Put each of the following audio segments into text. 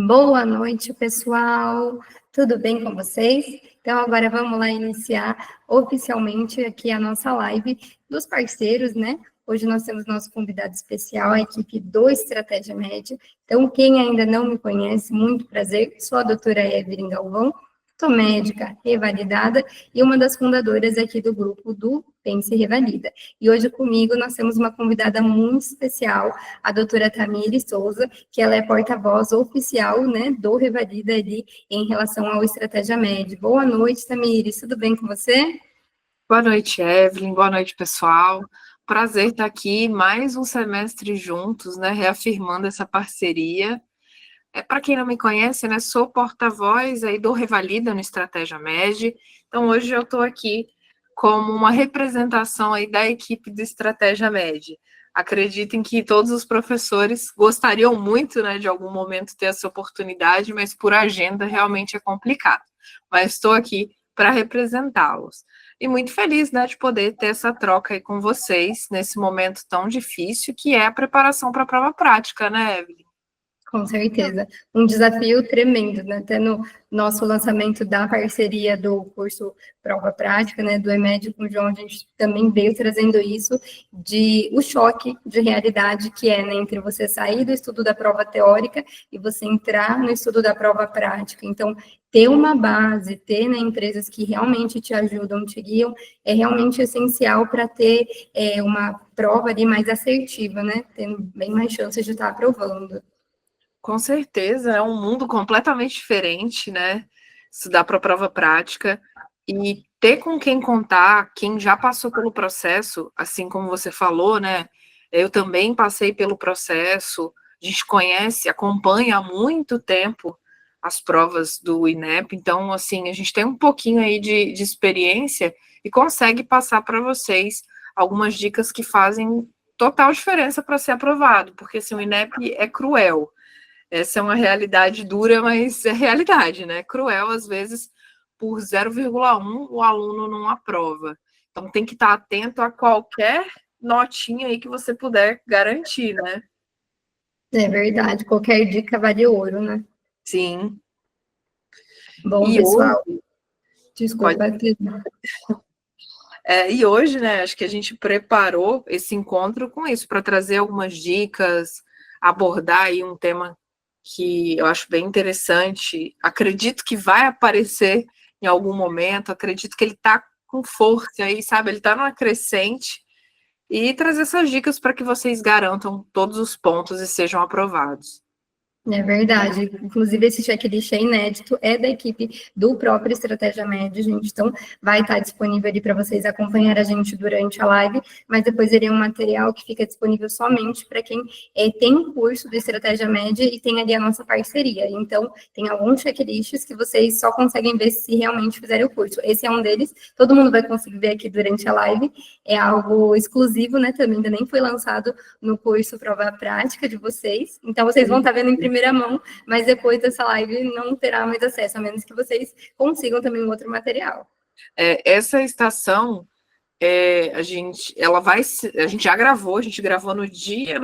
Boa noite, pessoal. Tudo bem com vocês? Então, agora vamos lá iniciar oficialmente aqui a nossa live dos parceiros, né? Hoje nós temos nosso convidado especial, a equipe do Estratégia Média. Então, quem ainda não me conhece, muito prazer, sou a doutora Evelyn Galvão, sou médica revalidada e uma das fundadoras aqui do grupo do Pense Revalida. E hoje comigo nós temos uma convidada muito especial, a doutora Tamires Souza, que ela é porta-voz oficial, né, do Revalida ali em relação ao Estratégia Média. Boa noite, Tamires, tudo bem com você? Boa noite, Evelyn. Boa noite, pessoal. Prazer estar aqui mais um semestre juntos, né, reafirmando essa parceria. Para quem não me conhece, né, sou porta-voz aí do Revalida no Estratégia Med. Então, hoje eu estou aqui como uma representação aí da equipe do Estratégia Med. Acreditem que todos os professores gostariam muito, né, de algum momento ter essa oportunidade, mas por agenda realmente é complicado. Mas estou aqui para representá-los. E muito feliz, né, de poder ter essa troca aí com vocês nesse momento tão difícil que é a preparação para a prova prática, né, Evelyn? Com certeza. Um desafio tremendo, né? Até no nosso lançamento da parceria do curso Prova Prática, né, do EMED com o João, a gente também veio trazendo isso, de o choque de realidade que é, né, entre você sair do estudo da prova teórica e você entrar no estudo da prova prática. Então, ter uma base, ter, né, empresas que realmente te ajudam, te guiam, é realmente essencial para ter uma prova ali mais assertiva, né? Tendo bem mais chances de estar aprovando. Com certeza, é um mundo completamente diferente, né? Estudar para a prova prática e ter com quem contar, quem já passou pelo processo, assim como você falou, né? Eu também passei pelo processo, a gente conhece, acompanha há muito tempo as provas do INEP, então, assim, a gente tem um pouquinho aí de experiência e consegue passar para vocês algumas dicas que fazem total diferença para ser aprovado, porque assim, o INEP é cruel. Essa é uma realidade dura, mas é realidade, né? Cruel, às vezes, por 0,1 o aluno não aprova. Então, tem que estar atento a qualquer notinha aí que você puder garantir, né? É verdade, qualquer dica vale ouro, né? Sim. Bom, E hoje, pessoal, desculpa. e hoje, né, acho que a gente preparou esse encontro com isso, para trazer algumas dicas, abordar aí um tema que eu acho bem interessante. Acredito que vai aparecer em algum momento, acredito que ele está com força aí, sabe? Ele está numa crescente, e trazer essas dicas para que vocês garantam todos os pontos e sejam aprovados. É verdade. Inclusive, esse checklist é inédito, é da equipe do próprio Estratégia Média, gente. Então, vai estar disponível ali para vocês acompanhar a gente durante a live, mas depois ele é um material que fica disponível somente para quem tem um curso do Estratégia Média e tem ali a nossa parceria. Então, tem alguns checklists que vocês só conseguem ver se realmente fizerem o curso. Esse é um deles, todo mundo vai conseguir ver aqui durante a live. É algo exclusivo, né? Também ainda nem foi lançado no curso Prova Prática de vocês. Então, vocês vão estar vendo em primeira mão, mas depois dessa live não terá mais acesso, a menos que vocês consigam também um outro material. Essa estação, a gente já gravou, a gente gravou no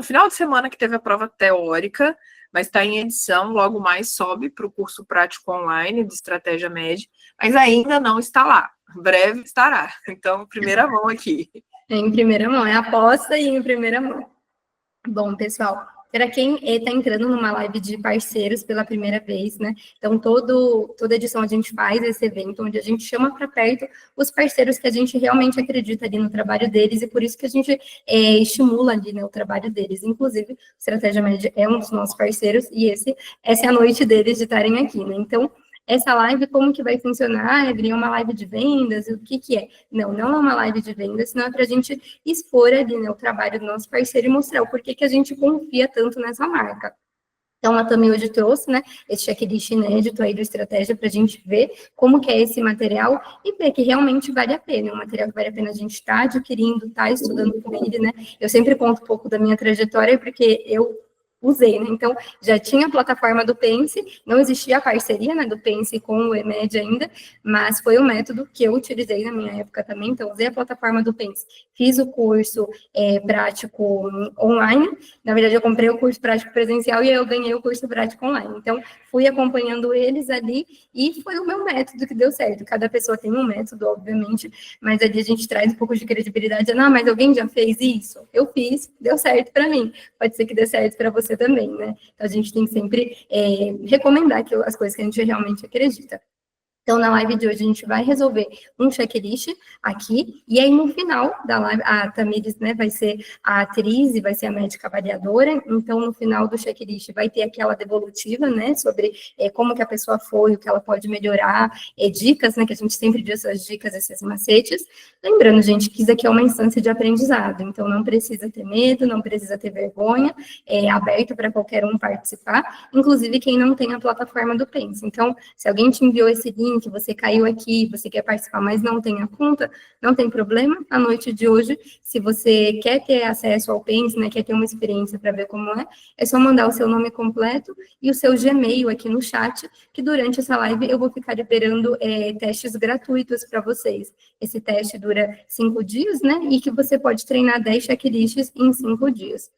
final de semana que teve a prova teórica, mas está em edição, logo mais sobe para o curso prático online de Estratégia Média, mas ainda não está lá, breve estará. Então, primeira mão aqui. Em primeira mão, é aposta e em primeira mão. Bom, pessoal, para quem está entrando numa live de parceiros pela primeira vez, né? Então, toda edição a gente faz esse evento, onde a gente chama para perto os parceiros que a gente realmente acredita ali no trabalho deles, e por isso que a gente estimula ali, né, o trabalho deles. Inclusive, o Estratégia Média é um dos nossos parceiros, e essa é a noite deles de estarem aqui, né? Então, essa live, como que vai funcionar? É uma live de vendas? O que que é? Não é uma live de vendas, senão é para a gente expor ali, né, o trabalho do nosso parceiro e mostrar o porquê que a gente confia tanto nessa marca. Então, ela também hoje trouxe, né, esse checklist inédito aí do Estratégia para a gente ver como que é esse material e ver que realmente vale a pena, é um material que vale a pena a gente estar adquirindo, estar estudando com ele, né. Eu sempre conto um pouco da minha trajetória, porque eu usei, né? Então, já tinha a plataforma do Pense, não existia a parceria, né, do Pense com o EMED ainda, mas foi o método que eu utilizei na minha época também. Então, usei a plataforma do Pense, fiz o curso online. Na verdade, eu comprei o curso prático presencial e eu ganhei o curso prático online. Então, fui acompanhando eles ali e foi o meu método que deu certo. Cada pessoa tem um método, obviamente, mas ali a gente traz um pouco de credibilidade. Não, mas alguém já fez isso? Eu fiz, deu certo para mim. Pode ser que dê certo para você também, né? Então a gente tem que sempre recomendar as coisas que a gente realmente acredita. Então, na live de hoje, a gente vai resolver um checklist aqui, e aí no final da live, a Tamires, né, vai ser a atriz e vai ser a médica avaliadora, então no final do checklist vai ter aquela devolutiva, né, sobre como que a pessoa foi, o que ela pode melhorar, dicas, né, que a gente sempre diz essas dicas, esses macetes. Lembrando, gente, que isso aqui é uma instância de aprendizado, então não precisa ter medo, não precisa ter vergonha, é aberto para qualquer um participar, inclusive quem não tem a plataforma do Pense. Então, se alguém te enviou esse link, que você caiu aqui, você quer participar, mas não tem a conta, não tem problema. À noite de hoje, se você quer ter acesso ao Pense, né, quer ter uma experiência para ver como é só mandar o seu nome completo e o seu Gmail aqui no chat, que durante essa live eu vou ficar liberando testes gratuitos para vocês. Esse teste dura 5 dias, né, e que você pode treinar 10 checklists em 5 dias.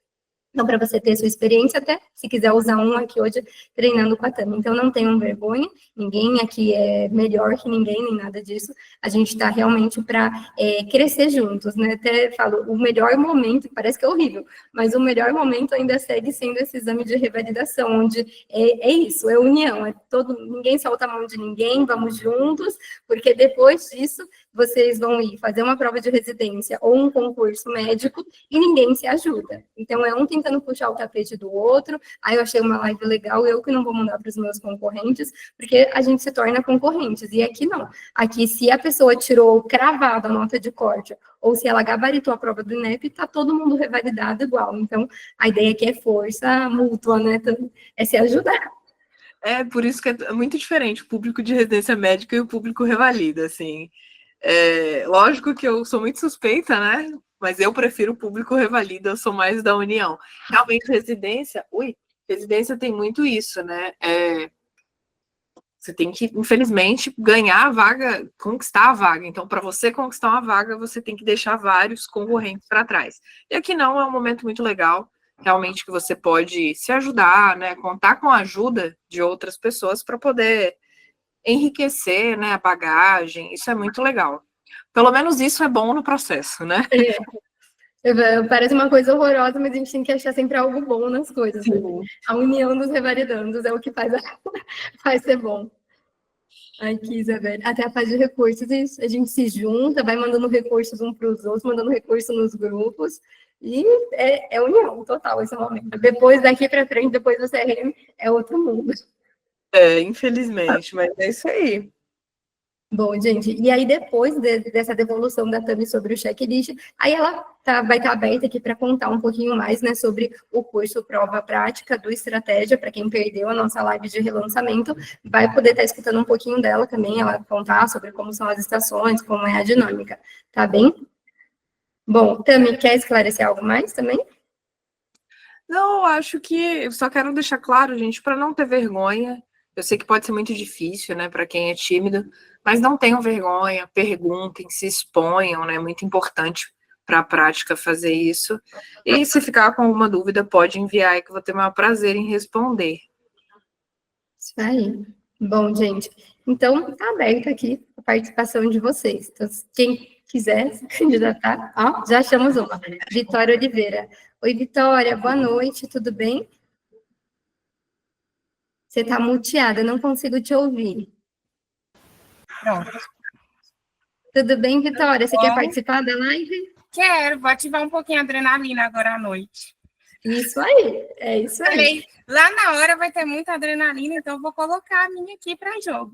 Então, para você ter sua experiência, até se quiser usar um aqui hoje, treinando com a Tami. Então, não tenham vergonha, ninguém aqui é melhor que ninguém, nem nada disso. A gente está realmente para crescer juntos, né? Até falo, o melhor momento, parece que é horrível, mas o melhor momento ainda segue sendo esse exame de revalidação, onde é isso, é união, ninguém solta a mão de ninguém, vamos juntos, porque depois disso, vocês vão ir fazer uma prova de residência ou um concurso médico e ninguém se ajuda. Então, é um tentando puxar o tapete do outro. Aí eu achei uma live legal, eu que não vou mandar para os meus concorrentes, porque a gente se torna concorrentes. E aqui não. Aqui, se a pessoa tirou cravado a nota de corte, ou se ela gabaritou a prova do INEP, está todo mundo revalidado igual. Então, a ideia aqui é força mútua, né? Então, é se ajudar. É por isso que é muito diferente o público de residência médica e o público revalida, assim. Lógico que eu sou muito suspeita, né? Mas eu prefiro o público revalida, eu sou mais da união. Realmente, residência tem muito isso, né? Você tem que, infelizmente, ganhar a vaga, conquistar a vaga. Então, para você conquistar uma vaga, você tem que deixar vários concorrentes para trás. E aqui não, é um momento muito legal, realmente, que você pode se ajudar, né? Contar com a ajuda de outras pessoas para poder enriquecer, né, a bagagem. Isso é muito legal. Pelo menos isso é bom no processo, né? Parece uma coisa horrorosa, mas a gente tem que achar sempre algo bom nas coisas. Né? A união dos revalidandos é o que faz ser bom. Aqui, Isabel, até a fase de recursos, a gente se junta, vai mandando recursos uns para os outros, mandando recursos nos grupos, e é união total esse momento. Depois, daqui para frente, depois do CRM, é outro mundo. Infelizmente, mas é isso aí. Bom, gente, e aí depois dessa devolução da Tami sobre o checklist, aí ela vai estar aberta aqui para contar um pouquinho mais, né, sobre o curso Prova Prática do Estratégia, para quem perdeu a nossa live de relançamento, vai poder estar escutando um pouquinho dela também, ela contar sobre como são as estações, como é a dinâmica, tá bem? Bom, Tami, quer esclarecer algo mais também? Não, acho que eu só quero deixar claro, gente, para não ter vergonha. Eu sei que pode ser muito difícil, né, para quem é tímido, mas não tenham vergonha, perguntem, se exponham, né? É muito importante para a prática fazer isso. E se ficar com alguma dúvida, pode enviar aí que eu vou ter o maior prazer em responder. Isso aí. Bom, gente, então tá aberto aqui a participação de vocês. Então, quem quiser se candidatar, já achamos uma. Vitória Oliveira. Oi, Vitória, boa noite, tudo bem? Você está muteada, não consigo te ouvir. Pronto. Tudo bem, Vitória? Você quer participar da live? Quero, vou ativar um pouquinho a adrenalina agora à noite. Isso aí, é isso aí. Falei, lá na hora vai ter muita adrenalina, então eu vou colocar a minha aqui para jogo.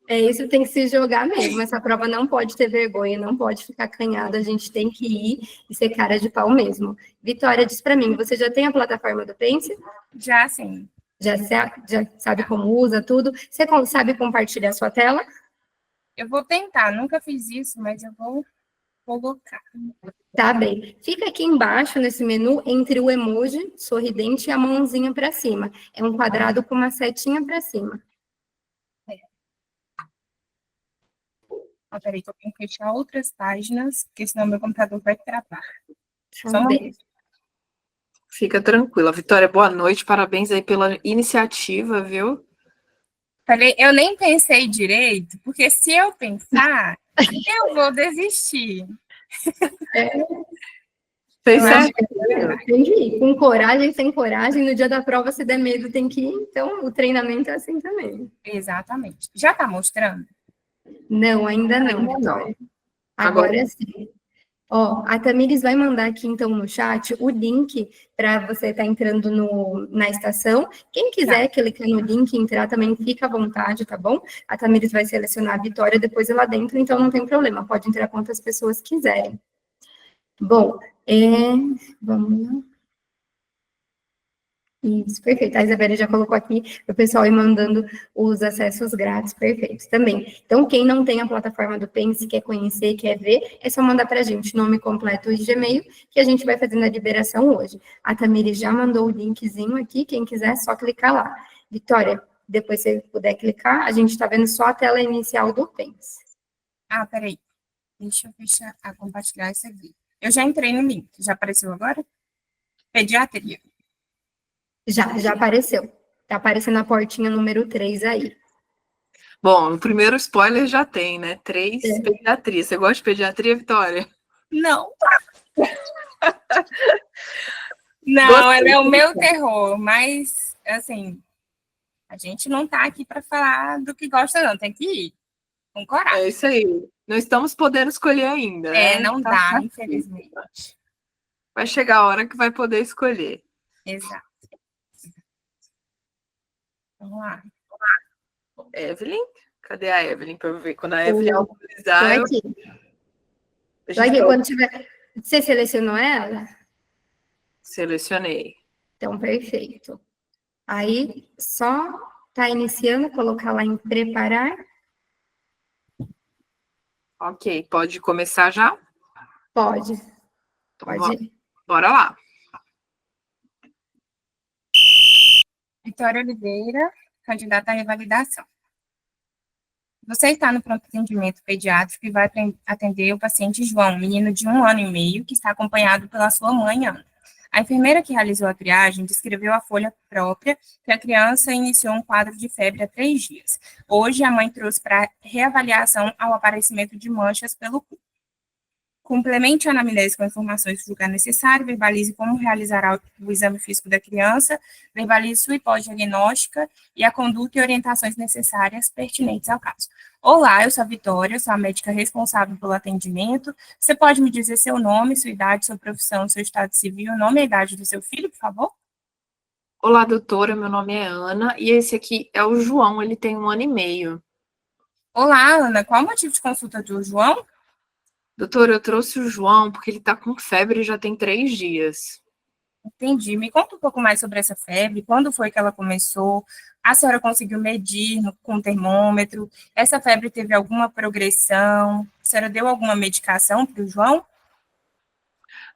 É isso, tem que se jogar mesmo. Essa prova não pode ter vergonha, não pode ficar acanhada, a gente tem que ir e ser cara de pau mesmo. Vitória, diz para mim, você já tem a plataforma do Pense? Já sim. Já sabe como usa tudo? Você sabe compartilhar a sua tela? Eu vou tentar, nunca fiz isso, mas eu vou colocar. Tá bem. Fica aqui embaixo, nesse menu, entre o emoji sorridente e a mãozinha para cima. É um quadrado com uma setinha para cima. Peraí, que eu tenho que fechar outras páginas, porque senão meu computador vai travar. Tá bem. Fica tranquila. Vitória, boa noite, parabéns aí pela iniciativa, viu? Falei, eu nem pensei direito, porque se eu pensar, eu vou desistir. Fez Eu acho certo? que Tem que ir. Com coragem, sem coragem, no dia da prova, se der medo, tem que ir. Então, o treinamento é assim também. exatamente. Já está mostrando? Não, ainda não, Ainda não. Vitória. Agora, Agora sim. Ó, a Tamires vai mandar aqui, então, no chat, o link para você estar entrando na estação. Quem quiser clicar no link e entrar também, fica à vontade, tá bom? A Tamires vai selecionar a Vitória depois lá dentro, então não tem problema. Pode entrar quantas pessoas quiserem. Bom, vamos lá. Isso, perfeito. A Isabela já colocou aqui o pessoal ir mandando os acessos grátis, perfeitos também. Então, quem não tem a plataforma do Pense, quer conhecer, quer ver, é só mandar para a gente nome completo e Gmail, que a gente vai fazendo a liberação hoje. A Tamiri já mandou o linkzinho aqui, quem quiser, é só clicar lá. Vitória, depois se você puder clicar, a gente está vendo só a tela inicial do Pense. Ah, peraí. Deixa eu fechar, compartilhar isso aqui. Eu já entrei no link. Já apareceu agora? Pediatria. Já apareceu. Está aparecendo a portinha número 3 aí. bom, o primeiro spoiler já tem, né? 3, É. pediatria. Você gosta de pediatria, Vitória? Não. Não, Gostei. ela é o meu terror, mas, assim, a gente não tá aqui para falar do que gosta, não. Tem que ir com coragem. É isso aí. Não estamos podendo escolher ainda, né? Não Tá dá, certo. infelizmente. Vai chegar a hora que vai poder escolher. Exato. Vamos lá. Evelyn? Cadê a Evelyn? Para eu ver. Quando a Evelyn Tô autorizar, aqui. a Tô gente aqui. Quando tiver... Você selecionou ela? selecionei. Então, perfeito. Aí, só tá iniciando, colocar lá em preparar. Ok, pode começar já? Pode. Então, Pode ir. bora lá. Vitória Oliveira, candidata à revalidação. Você está no pronto atendimento pediátrico e vai atender o paciente João, menino de 1 ano e meio, que está acompanhado pela sua mãe, Ana. A enfermeira que realizou a triagem descreveu a folha própria que a criança iniciou um quadro de febre há 3 dias. Hoje, a mãe trouxe para reavaliação ao aparecimento de manchas pelo corpo. Complemente a anamnese com informações que julgar necessário, verbalize como realizará o exame físico da criança, verbalize sua hipótese diagnóstica e a conduta e orientações necessárias pertinentes ao caso. Olá, eu sou a Vitória, sou a médica responsável pelo atendimento. Você pode me dizer seu nome, sua idade, sua profissão, seu estado civil, o nome e a idade do seu filho, por favor? Olá, doutora, meu nome é Ana e esse aqui é o João, ele tem 1 ano e meio. Olá, Ana, qual o motivo de consulta do João? Doutora, eu trouxe o João porque ele tá com febre já tem 3 dias. Entendi. Me conta um pouco mais sobre essa febre. Quando foi que ela começou? A senhora conseguiu medir com o termômetro? Essa febre teve alguma progressão? A senhora deu alguma medicação para o João?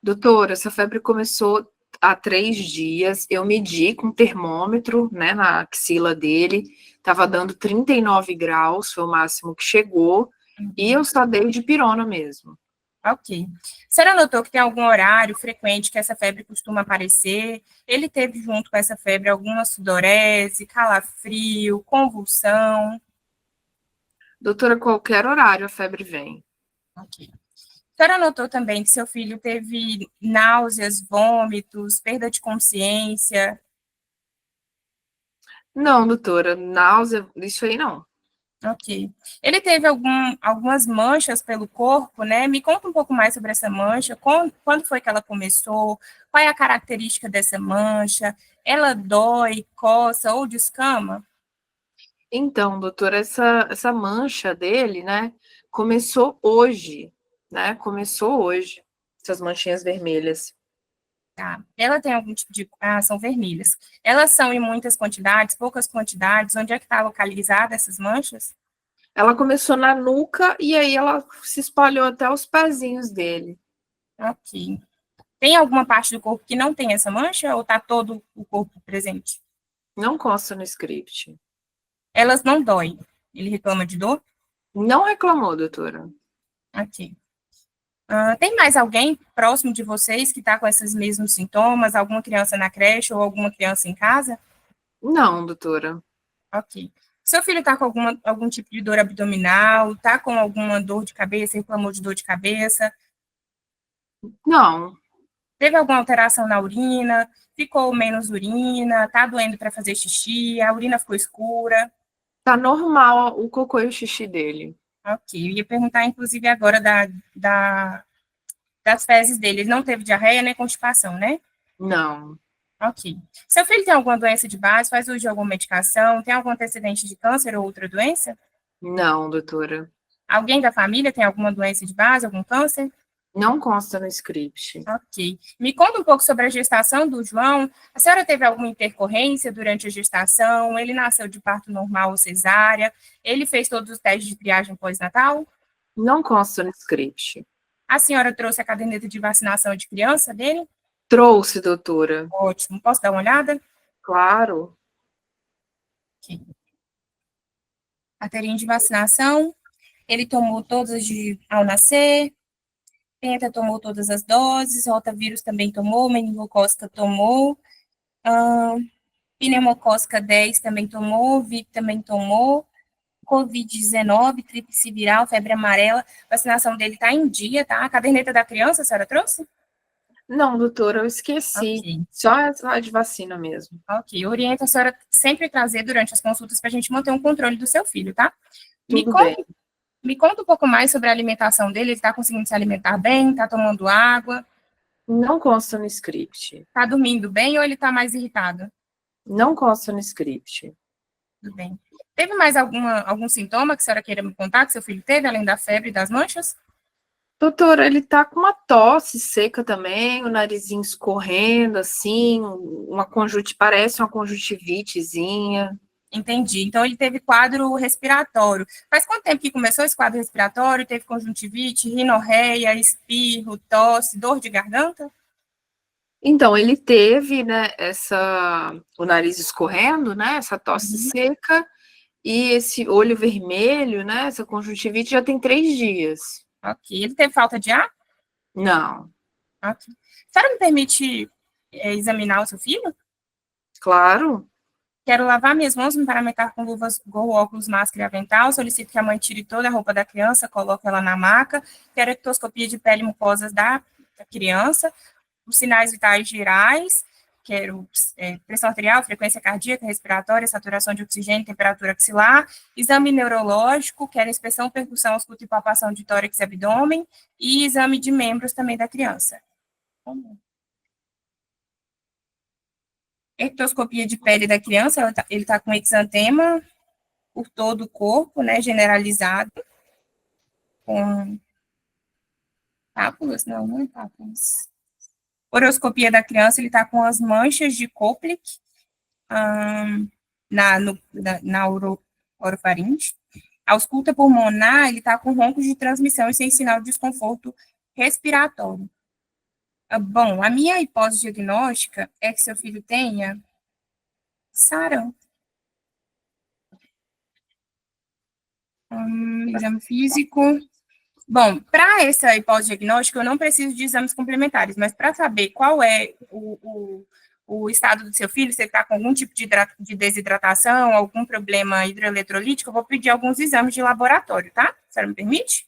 Doutora, essa febre começou há 3 dias. Eu medi com termômetro, né, na axila dele. Tava dando 39 graus, foi o máximo que chegou. E eu só dei de pirona mesmo. Ok. A senhora notou que tem algum horário frequente que essa febre costuma aparecer? Ele teve junto com essa febre alguma sudorese, calafrio, convulsão? Doutora, qualquer horário a febre vem. Ok. A senhora notou também que seu filho teve náuseas, vômitos, perda de consciência? Não, doutora, náusea, isso aí não. Ok. Ele teve algumas manchas pelo corpo, né? Me conta um pouco mais sobre essa mancha. Quando foi que ela começou? Qual é a característica dessa mancha? Ela dói, coça ou descama? Então, doutora, essa mancha dele, né, começou hoje, né? Começou hoje, essas manchinhas vermelhas. Tá. Ela tem algum tipo de... Ah, são vermelhas. Elas são em muitas quantidades, poucas quantidades? Onde é que está localizada essas manchas? Ela começou na nuca e aí ela se espalhou até os pezinhos dele. Ok. Tem alguma parte do corpo que não tem essa mancha ou está todo o corpo presente? Não consta no script. Elas não doem. Ele reclama de dor? Não reclamou, doutora. Ok. Tem mais alguém próximo de vocês que está com esses mesmos sintomas? Alguma criança na creche ou alguma criança em casa? Não, doutora. Ok. Seu filho está com algum tipo de dor abdominal? Está com alguma dor de cabeça? Reclamou de dor de cabeça? Não, Teve alguma alteração na urina? Ficou menos urina? Está doendo para fazer xixi? A urina ficou escura? tá normal o cocô e o xixi dele. Ok. Eu ia perguntar, inclusive, agora das fezes dele. Ele não teve diarreia nem constipação, né? Não, Ok. Seu filho tem alguma doença de base? Faz uso de alguma medicação? Tem algum antecedente de câncer ou outra doença? não, doutora. Alguém da família tem alguma doença de base, algum câncer? Não consta no script. Ok. Me conta um pouco sobre a gestação do João. A senhora teve alguma intercorrência durante a gestação? Ele nasceu de parto normal ou cesárea? Ele fez todos os testes de triagem pós-natal? Não consta no script. A senhora trouxe a caderneta de vacinação de criança dele? Trouxe, doutora. Ótimo. Posso dar uma olhada? Claro. Ok. Carteirinha de vacinação. Ele tomou todas ao nascer. Penta tomou todas as doses. Rotavírus também tomou. Meningocócica tomou. Pneumocócica 10 também tomou. VIP também tomou. Covid-19, tríplice viral, febre amarela. A vacinação dele está em dia, tá? A caderneta da criança, a senhora trouxe? Não, doutora, eu esqueci. Ok. Só essa de vacina mesmo. Ok. Orienta a senhora sempre trazer durante as consultas para a gente manter um controle do seu filho, tá? Tudo bem. Me conta um pouco mais sobre a alimentação dele. Ele está conseguindo se alimentar bem? Está tomando água? Não consta no script. Está dormindo bem ou ele está mais irritado? Não consta no script. Tudo bem. Teve mais algum sintoma que a senhora queira me contar que seu filho teve, além da febre e das manchas? Doutora, ele tá com uma tosse seca também, o narizinho escorrendo, assim, parece uma conjuntivitezinha. Entendi. Então, ele teve quadro respiratório. Faz quanto tempo que começou esse quadro respiratório? Teve conjuntivite, rinorreia, espirro, tosse, dor de garganta? Então, ele teve, né, o nariz escorrendo, né, essa tosse seca, e esse olho vermelho, né, essa conjuntivite já tem 3 dias. Ok. Ele teve falta de ar? Não, Ok. A senhora me permite examinar o seu filho? claro, Quero lavar minhas mãos, me paramentar com luvas, gorro, óculos, máscara e avental. Solicito que a mãe tire toda a roupa da criança, coloque ela na maca. Quero ectoscopia de pele e mucosas da criança. Os sinais vitais gerais. Quero pressão arterial, frequência cardíaca, respiratória, saturação de oxigênio, temperatura axilar. Exame neurológico. Quero inspeção, percussão, escuta e palpação de tórax e abdômen. E exame de membros também da criança. Ectoscopia de pele da criança, ele tá com exantema por todo o corpo, né, generalizado, com pápulas, não é pápulas. Horoscopia da criança, ele tá com as manchas de Koplik na orofaringe. A ausculta pulmonar, ele tá com roncos de transmissão e sem sinal de desconforto respiratório. Bom, a minha hipótese diagnóstica é que seu filho tenha sarampo. Exame físico. Bom, para essa hipótese diagnóstica, eu não preciso de exames complementares, mas para saber qual é o estado do seu filho, se ele está com algum tipo de desidratação, algum problema hidroeletrolítico, eu vou pedir alguns exames de laboratório, tá? A senhora me permite?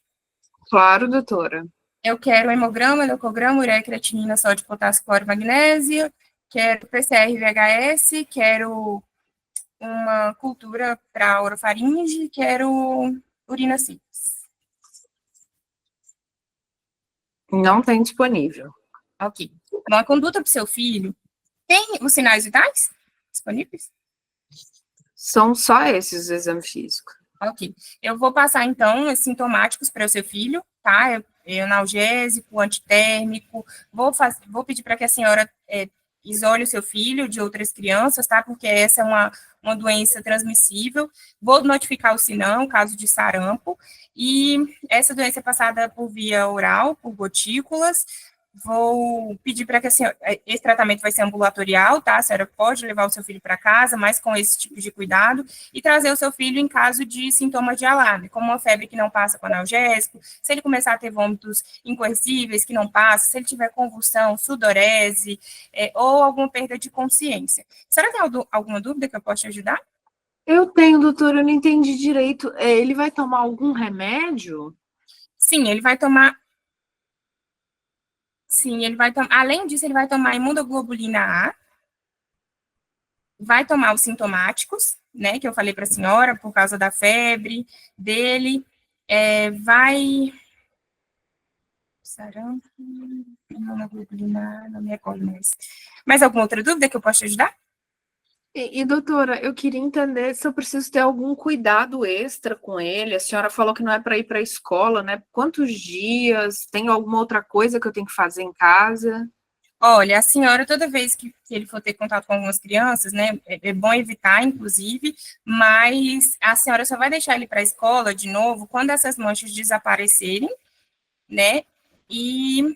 claro, doutora. Eu quero hemograma, leucograma, ureia, creatinina, sódio, potássio, cloro, magnésio, quero PCR, VHS, quero uma cultura para orofaringe, quero urina simples. Não tem disponível. Ok. Bom, a conduta para o seu filho tem os sinais vitais disponíveis? São só esses os exames físicos. Ok. Eu vou passar, então, os sintomáticos para o seu filho, tá? Analgésico, antitérmico. Vou pedir para que a senhora isole o seu filho de outras crianças, tá? Porque essa é uma doença transmissível. Vou notificar o SINAM, caso de sarampo. E essa doença é passada por via oral, por gotículas. Vou pedir para que a senhora, esse tratamento vai ser ambulatorial, tá? A senhora pode levar o seu filho para casa, mas com esse tipo de cuidado, e trazer o seu filho em caso de sintomas de alarme, como uma febre que não passa com analgésico, se ele começar a ter vômitos incoercíveis que não passa, se ele tiver convulsão, sudorese, ou alguma perda de consciência. A senhora tem alguma dúvida que eu possa te ajudar? Eu tenho, doutora, eu não entendi direito. Ele vai tomar algum remédio? Sim, ele vai tomar. Sim, ele vai tomar. Além disso, ele vai tomar imunoglobulina A, vai tomar os sintomáticos, né? Que eu falei para a senhora, por causa da febre dele. Vai. Sarampo, imunoglobulina A, não me recordo mais. Mais alguma outra dúvida que eu posso te ajudar? Doutora, eu queria entender se eu preciso ter algum cuidado extra com ele. A senhora falou que não é para ir para a escola, né? Quantos dias? Tem alguma outra coisa que eu tenho que fazer em casa? Olha, a senhora, toda vez que ele for ter contato com algumas crianças, né, é bom evitar, inclusive, mas a senhora só vai deixar ele para a escola de novo quando essas manchas desaparecerem, né, e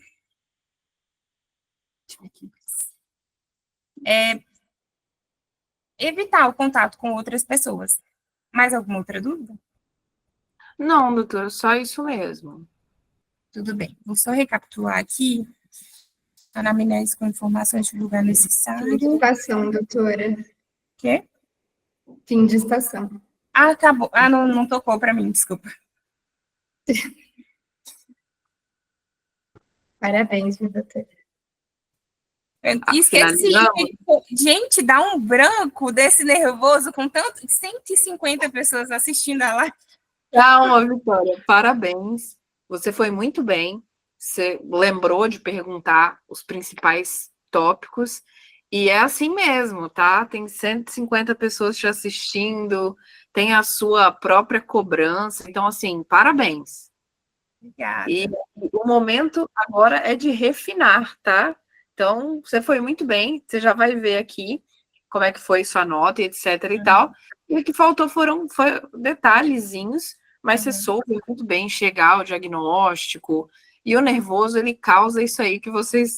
evitar o contato com outras pessoas. Mais alguma outra dúvida? Não, doutora, só isso mesmo. Tudo bem. Vou só recapitular aqui. Anamnese com informações de lugar Fim de necessário. estação, doutora. Quê? Fim de estação. Ah, acabou. Ah, não tocou para mim, desculpa. Parabéns, viu, doutora? Esqueci. Finalizamos? Gente, dá um branco desse nervoso com tanto 150 pessoas assistindo a live. Calma, Vitória. Parabéns. Você foi muito bem. Você lembrou de perguntar os principais tópicos. E é assim mesmo, tá? Tem 150 pessoas te assistindo, tem a sua própria cobrança. Então, assim, parabéns. Obrigada. E o momento agora é de refinar, tá? Então, você foi muito bem. Você já vai ver aqui como é que foi sua nota, etc e tal. E o que faltou foram detalhezinhos, mas você soube muito bem chegar ao diagnóstico. E o nervoso, ele causa isso aí que vocês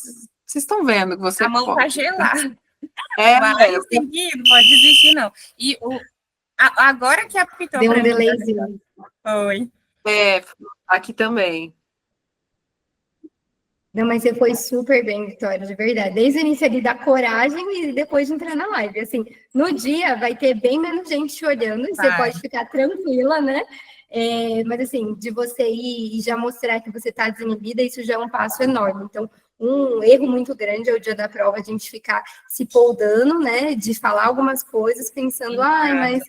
estão vendo. Que você A mão tá pode. gelada. É, Vai seguir, não pode desistir, não. E agora que apitou Deu um para mim. delayzinho. Foi. aqui também. Não, mas você foi super bem, Vitória, de verdade. Desde o início ali da coragem e depois de entrar na live. Assim, no dia vai ter bem menos gente te olhando, e você pode ficar tranquila, né? Mas assim, de você ir e já mostrar que você está desinibida, isso já é um passo enorme. Então, um erro muito grande é o dia da prova a gente ficar se poldando, né? De falar algumas coisas pensando, mas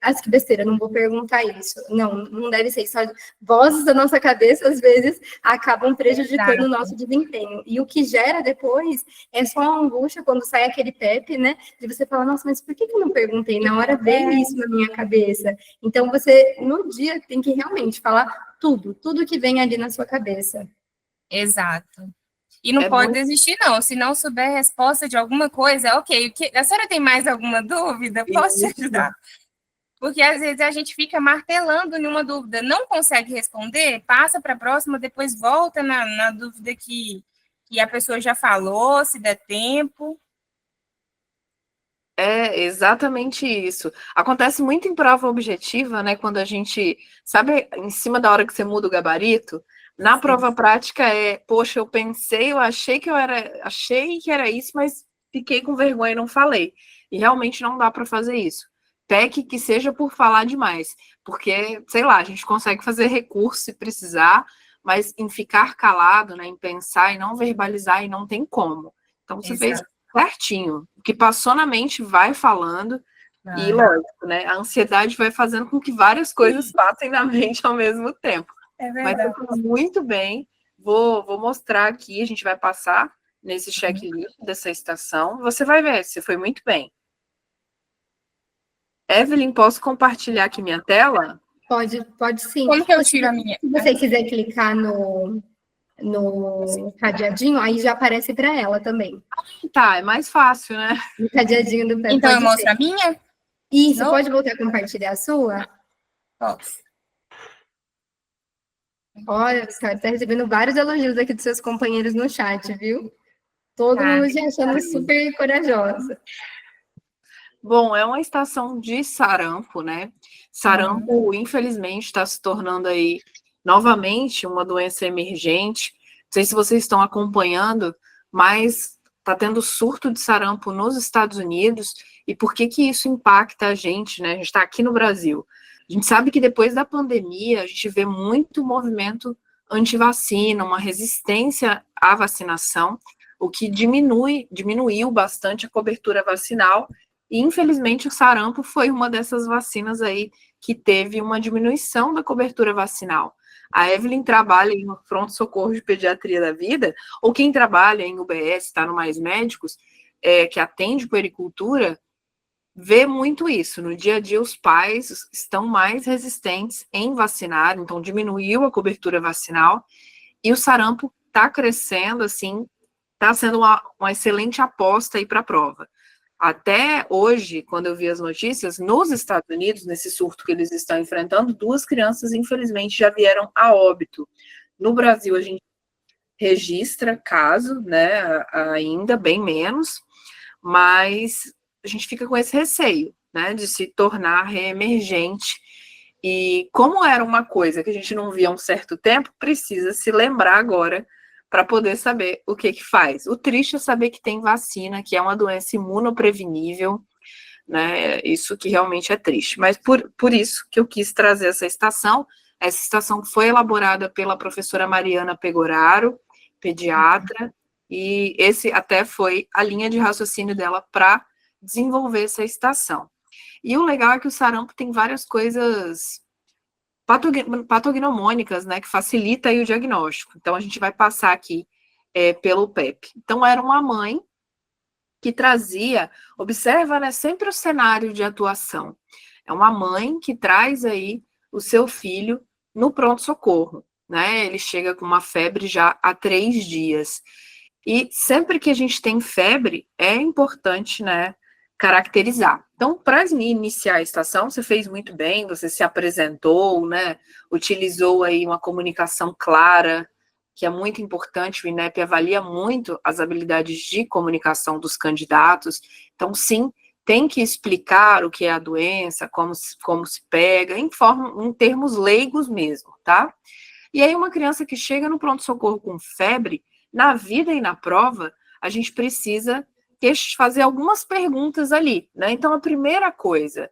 acho que besteira, não vou perguntar isso. Não deve ser isso. Vozes da nossa cabeça, às vezes, acabam prejudicando o nosso desempenho. E o que gera depois é só a angústia quando sai aquele PEP, né? De você falar, nossa, mas por que eu não perguntei? Na hora veio isso na minha cabeça. Então, você, no dia, tem que realmente falar tudo que vem ali na sua cabeça. Exato. E não pode desistir, não. Se não souber a resposta de alguma coisa, ok. A senhora tem mais alguma dúvida? Posso te ajudar? Porque às vezes a gente fica martelando em uma dúvida, não consegue responder, passa para a próxima, depois volta na dúvida que a pessoa já falou, se der tempo. É exatamente isso. Acontece muito em prova objetiva, né? Quando a gente, sabe, em cima da hora que você muda o gabarito, na prova prática poxa, eu pensei, eu achei que era isso, mas fiquei com vergonha e não falei. E realmente não dá para fazer isso. PEC que seja por falar demais, porque, sei lá, a gente consegue fazer recurso se precisar, mas em ficar calado, né, em pensar e não verbalizar, e não tem como. Então, você fez certinho. O que passou na mente vai falando, e lógico, né, a ansiedade vai fazendo com que várias coisas passem na mente ao mesmo tempo. É verdade. Mas eu tô muito bem, vou mostrar aqui, a gente vai passar nesse checklist dessa estação, você vai ver, você foi muito bem. Evelyn, posso compartilhar aqui minha tela? Pode sim. Como que eu tiro a minha? Se você quiser clicar no cadeadinho, aí já aparece para ela também. Tá, é mais fácil, né? No cadeadinho do pé. Então eu mostro a minha? Isso, pode voltar a compartilhar a sua? Posso. Olha, você está recebendo vários elogios aqui dos seus companheiros no chat, viu? Todo mundo te achando super corajosa. Bom, é uma estação de sarampo, né? Sarampo, infelizmente, está se tornando aí novamente uma doença emergente. Não sei se vocês estão acompanhando, mas está tendo surto de sarampo nos Estados Unidos e por que isso impacta a gente, né? A gente está aqui no Brasil. A gente sabe que depois da pandemia, a gente vê muito movimento anti-vacina, uma resistência à vacinação, o que diminuiu bastante a cobertura vacinal, e infelizmente o sarampo foi uma dessas vacinas aí que teve uma diminuição da cobertura vacinal. A Evelyn trabalha em um pronto-socorro de pediatria da vida, ou quem trabalha em UBS, está no Mais Médicos, que atende puericultura, vê muito isso. No dia a dia, os pais estão mais resistentes em vacinar, então diminuiu a cobertura vacinal, e o sarampo está crescendo, assim, está sendo uma excelente aposta aí para a prova. Até hoje, quando eu vi as notícias, nos Estados Unidos, nesse surto que eles estão enfrentando, 2 crianças, infelizmente, já vieram a óbito. No Brasil, a gente registra caso, né, ainda bem menos, mas a gente fica com esse receio, né, de se tornar reemergente. E como era uma coisa que a gente não via há um certo tempo, precisa se lembrar agora para poder saber o que faz. O triste é saber que tem vacina, que é uma doença imunoprevenível, né? Isso que realmente é triste. Mas por isso que eu quis trazer essa estação foi elaborada pela professora Mariana Pegoraro, pediatra, e esse até foi a linha de raciocínio dela para desenvolver essa estação. E o legal é que o sarampo tem várias coisas patognomônicas, né, que facilita aí o diagnóstico. Então, a gente vai passar aqui pelo PEP. Então, era uma mãe que trazia, observa, né, sempre o cenário de atuação. É uma mãe que traz aí o seu filho no pronto-socorro, né, ele chega com uma febre já há 3 dias. E sempre que a gente tem febre, é importante, né, caracterizar. Então, para iniciar a estação, você fez muito bem, você se apresentou, né, utilizou aí uma comunicação clara, que é muito importante, o INEP avalia muito as habilidades de comunicação dos candidatos, então, sim, tem que explicar o que é a doença, como se pega, em termos leigos mesmo, tá? E aí, uma criança que chega no pronto-socorro com febre, na vida e na prova, a gente precisa fazer algumas perguntas ali, né? Então, a primeira coisa,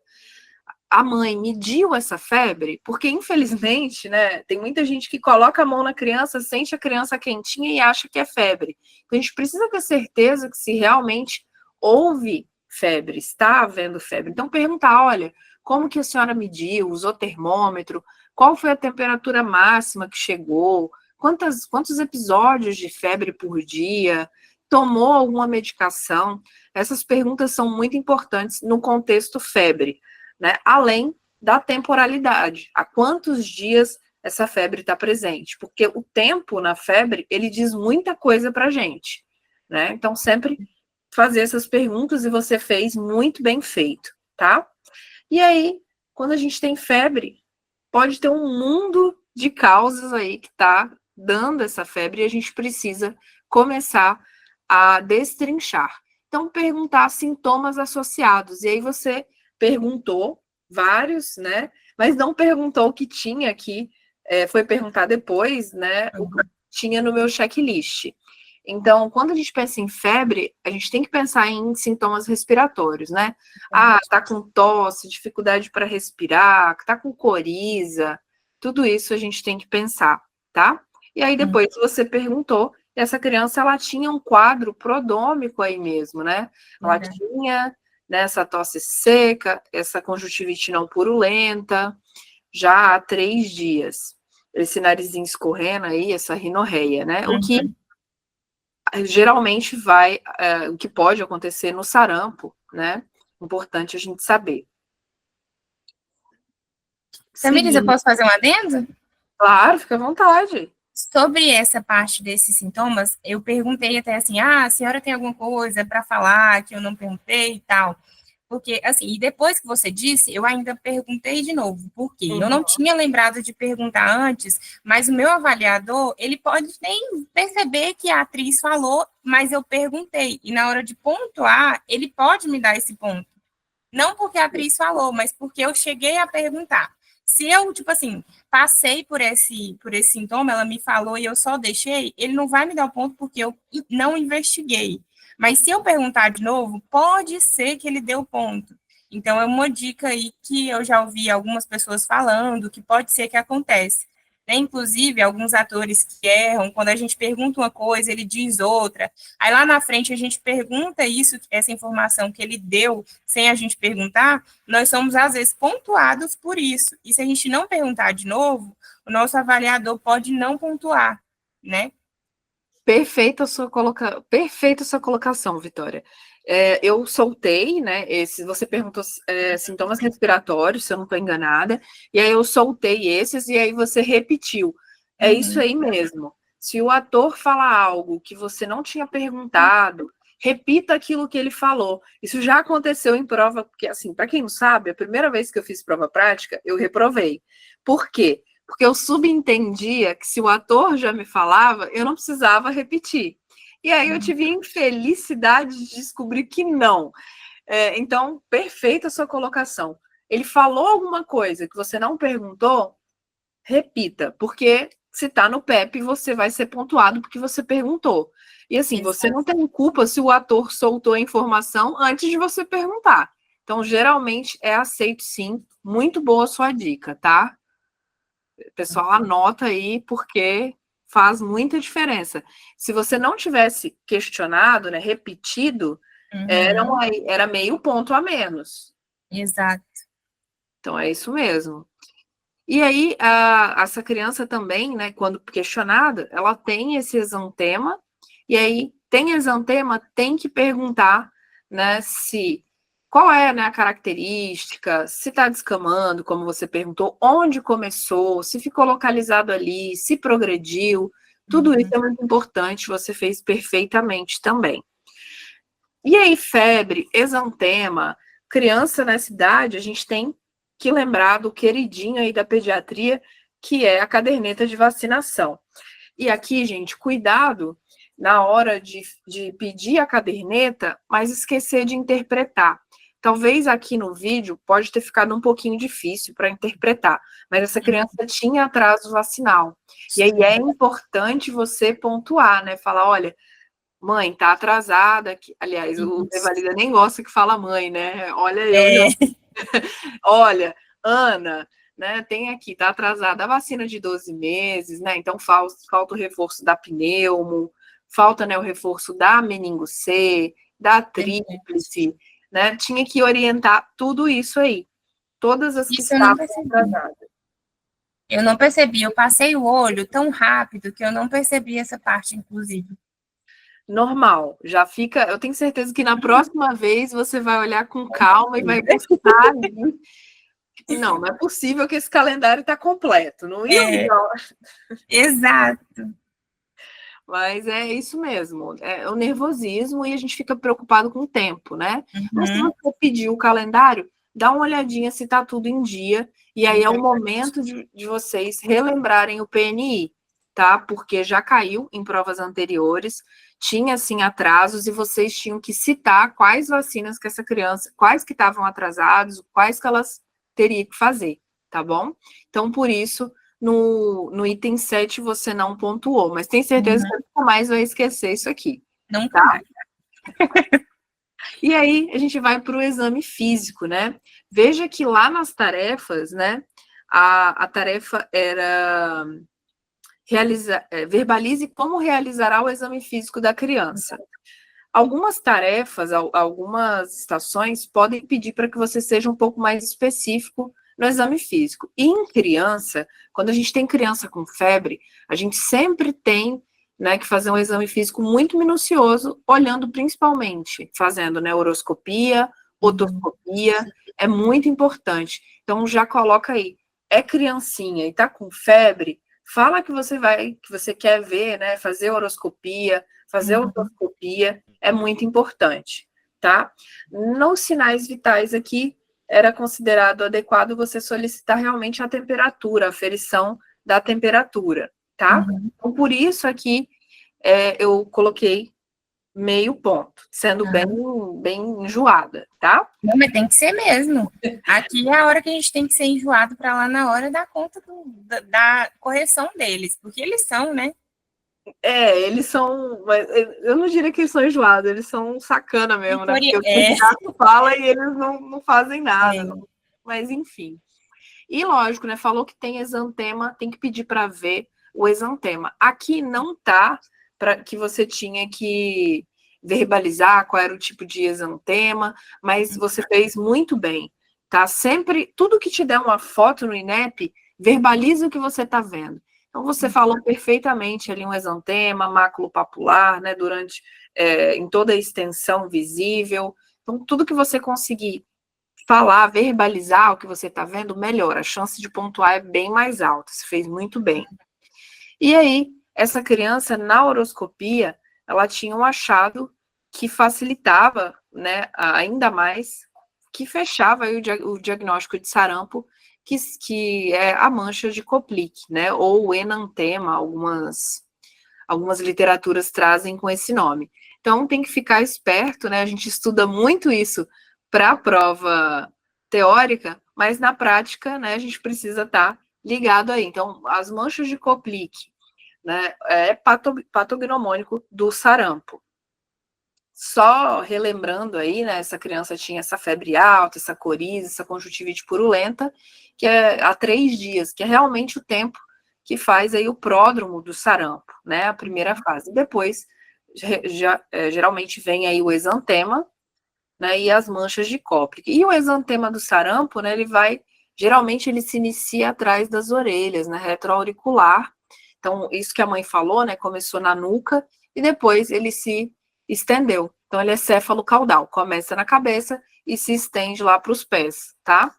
a mãe mediu essa febre? Porque, infelizmente, né, tem muita gente que coloca a mão na criança, sente a criança quentinha e acha que é febre. Então, a gente precisa ter certeza que se realmente houve febre, está havendo febre. Então, perguntar, olha, como que a senhora mediu? Usou termômetro? Qual foi a temperatura máxima que chegou? Quantos episódios de febre por dia? Tomou alguma medicação? Essas perguntas são muito importantes no contexto febre, né? Além da temporalidade. Há quantos dias essa febre está presente? Porque o tempo na febre, ele diz muita coisa para a gente, né? Então, sempre fazer essas perguntas, e você fez muito bem feito, tá? E aí, quando a gente tem febre, pode ter um mundo de causas aí que está dando essa febre, e a gente precisa começar a destrinchar. Então, perguntar sintomas associados. E aí você perguntou vários, né? Mas não perguntou o que tinha aqui, foi perguntar depois, né? O que tinha no meu checklist. Então, quando a gente pensa em febre, a gente tem que pensar em sintomas respiratórios, né? Ah, tá com tosse, dificuldade para respirar, tá com coriza, tudo isso a gente tem que pensar, tá? E aí depois você perguntou, essa criança, ela tinha um quadro prodômico aí mesmo, né? Ela tinha, né, essa tosse seca, essa conjuntivite não purulenta, já há 3 dias. Esse narizinho escorrendo aí, essa rinorreia, né? O que geralmente o que pode acontecer no sarampo, né? Importante a gente saber. Tamires, eu posso fazer um adendo? Claro, fica à vontade. Sobre essa parte desses sintomas, eu perguntei até assim, a senhora tem alguma coisa para falar que eu não perguntei e tal? Porque, assim, e depois que você disse, eu ainda perguntei de novo, porque eu não tinha lembrado de perguntar antes, mas o meu avaliador, ele pode nem perceber que a atriz falou, mas eu perguntei, e na hora de pontuar, ele pode me dar esse ponto. Não porque a atriz falou, mas porque eu cheguei a perguntar. Se eu, tipo assim, passei por esse sintoma, ela me falou e eu só deixei, ele não vai me dar o ponto porque eu não investiguei. Mas se eu perguntar de novo, pode ser que ele dê o ponto. Então, é uma dica aí que eu já ouvi algumas pessoas falando, que pode ser que acontece. Né? Inclusive, alguns atores que erram, quando a gente pergunta uma coisa, ele diz outra. Aí lá na frente a gente pergunta isso, essa informação que ele deu, sem a gente perguntar, nós somos, às vezes, pontuados por isso. E se a gente não perguntar de novo, o nosso avaliador pode não pontuar, né? Perfeita a sua colocação, Vitória. Eu soltei, né? Você perguntou sintomas respiratórios, se eu não estou enganada, e aí eu soltei esses, e aí você repetiu. É isso aí mesmo. Se o ator fala algo que você não tinha perguntado, repita aquilo que ele falou. Isso já aconteceu em prova, porque, assim, para quem não sabe, a primeira vez que eu fiz prova prática, eu reprovei. Por quê? Porque eu subentendia que se o ator já me falava, eu não precisava repetir. E aí eu tive a infelicidade de descobrir que não. Então, perfeita a sua colocação. Ele falou alguma coisa que você não perguntou, repita, porque se está no PEP, você vai ser pontuado porque você perguntou. E assim, você não tem culpa se o ator soltou a informação antes de você perguntar. Então, geralmente, é aceito sim. Muito boa a sua dica, tá? Pessoal, anota aí, porque faz muita diferença. Se você não tivesse questionado, né, repetido, era meio ponto a menos. Exato. Então, é isso mesmo. E aí, essa criança também, né, quando questionada, ela tem esse exantema, e aí, tem exantema, tem que perguntar, né, qual é, né, a característica, se está descamando, como você perguntou, onde começou, se ficou localizado ali, se progrediu, tudo isso é muito importante, você fez perfeitamente também. E aí, febre, exantema, criança nessa idade, a gente tem que lembrar do queridinho aí da pediatria, que é a caderneta de vacinação. E aqui, gente, cuidado na hora de pedir a caderneta, mas esquecer de interpretar. Talvez aqui no vídeo pode ter ficado um pouquinho difícil para interpretar, mas essa criança tinha atraso vacinal. E aí é importante você pontuar, né? Falar, olha, mãe, tá atrasada. Aliás, o Evalida nem gosta que fala mãe, né? Olha eu. Olha, Ana, né, tem aqui, tá atrasada a vacina de 12 meses, né? Então falta o reforço da pneumo, falta, né, o reforço da meningo C, da tríplice, né? Tinha que orientar tudo isso aí. Todas as que estavam atrasadas. Eu não percebi, eu passei o olho tão rápido que eu não percebi essa parte, inclusive. Normal, já fica. Eu tenho certeza que na próxima vez você vai olhar com calma e vai buscar ali. Não é possível que esse calendário está completo, não ia? Exato. Mas é isso mesmo, é o nervosismo e a gente fica preocupado com o tempo, né? Mas se você pedir o calendário, dá uma olhadinha se está tudo em dia, e aí é o momento de vocês relembrarem o PNI, tá? Porque já caiu em provas anteriores, tinha, assim, atrasos, e vocês tinham que citar quais vacinas que essa criança, quais que estavam atrasados, quais que elas teriam que fazer, tá bom? Então, por isso, no item 7 você não pontuou, mas tem certeza que nunca mais vai esquecer isso aqui. Nunca mais. E aí, a gente vai para o exame físico, né? Veja que lá nas tarefas, né, a tarefa era verbalize como realizará o exame físico da criança. Algumas tarefas, algumas estações podem pedir para que você seja um pouco mais específico no exame físico. E em criança, quando a gente tem criança com febre, a gente sempre tem, né, que fazer um exame físico muito minucioso, olhando principalmente, fazendo, né, uroscopia, otoscopia, é muito importante. Então já coloca aí, é criancinha e tá com febre, fala que você quer ver, né, fazer horoscopia, fazer otoscopia, é muito importante, tá? Nos sinais vitais aqui, era considerado adequado você solicitar realmente a temperatura, a aferição da temperatura, tá? Então, por isso aqui, eu coloquei meio ponto, sendo bem enjoada, tá? Não, mas tem que ser mesmo. Aqui é a hora que a gente tem que ser enjoado para lá na hora dar conta da correção deles, porque eles são, né? Eles são. Eu não diria que eles são enjoados, eles são sacana mesmo, né? Porque o É, candidato fala e eles não fazem nada. é. Mas, enfim. E lógico, né? Falou que tem exantema, tem que pedir para ver o exantema. Aqui não tá para que você tinha que verbalizar qual era o tipo de exantema, mas você fez muito bem, tá? Sempre, tudo que te der uma foto no INEP, verbalize o que você está vendo. Então, você falou perfeitamente ali um exantema, máculo papular, né? Durante, em toda a extensão visível. Então, tudo que você conseguir falar, verbalizar o que você está vendo, melhor. A chance de pontuar é bem mais alta. Você fez muito bem. E aí, essa criança, na horoscopia, ela tinha um achado que facilitava, né, ainda mais, que fechava aí o diagnóstico de sarampo, que é a mancha de Koplik, né, ou o enantema, algumas literaturas trazem com esse nome. Então, tem que ficar esperto, né, a gente estuda muito isso para a prova teórica, mas na prática, né, a gente precisa estar ligado aí. Então, as manchas de Koplik, né, é patognomônico do sarampo. Só relembrando aí, né, essa criança tinha essa febre alta, essa coriza, essa conjuntivite purulenta, que é há 3 dias, que é realmente o tempo que faz aí o pródromo do sarampo, né, a primeira fase. Depois, geralmente vem aí o exantema, né, e as manchas de Koplik. E o exantema do sarampo, né, geralmente ele se inicia atrás das orelhas, né, retroauricular. Então, isso que a mãe falou, né, começou na nuca e depois ele se estendeu. Então, ele é céfalo-caudal, começa na cabeça e se estende lá para os pés, tá?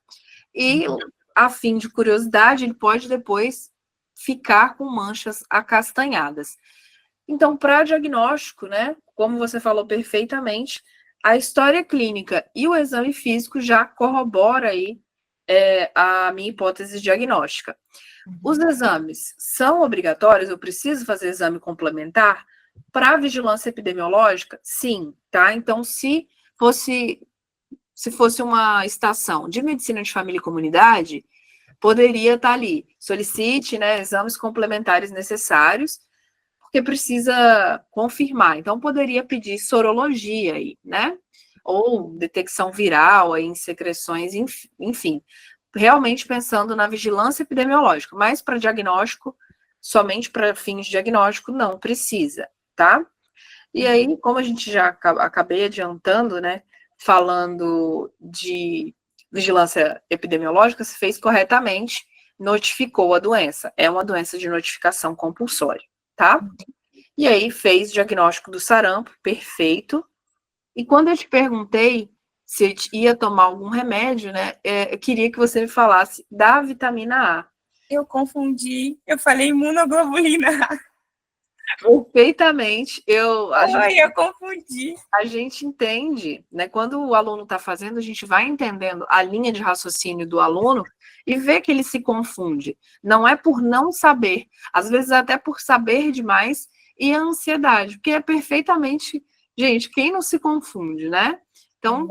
E, a fim de curiosidade, ele pode depois ficar com manchas acastanhadas. Então, para diagnóstico, né, como você falou perfeitamente, a história clínica e o exame físico já corrobora aí a minha hipótese diagnóstica. Os exames são obrigatórios? Eu preciso fazer exame complementar? Para vigilância epidemiológica? Sim, tá? Então, se fosse uma estação de medicina de família e comunidade, poderia estar ali, solicite, né, exames complementares necessários, porque precisa confirmar. Então, poderia pedir sorologia aí, né? Ou detecção viral aí em secreções, enfim. Realmente pensando na vigilância epidemiológica, mas para diagnóstico, somente para fins de diagnóstico, não precisa, tá? E aí, como a gente já acabei adiantando, né? Falando de vigilância epidemiológica, se fez corretamente, notificou a doença. É uma doença de notificação compulsória, tá? E aí fez diagnóstico do sarampo, perfeito. E quando eu te perguntei se eu ia tomar algum remédio, né, eu queria que você me falasse da vitamina A. Eu confundi, eu falei imunoglobulina. Perfeitamente. Eu confundi. A gente entende, né? Quando o aluno está fazendo, a gente vai entendendo a linha de raciocínio do aluno e vê que ele se confunde. Não é por não saber, às vezes até por saber demais e a ansiedade, porque é perfeitamente, gente, quem não se confunde, né? Então,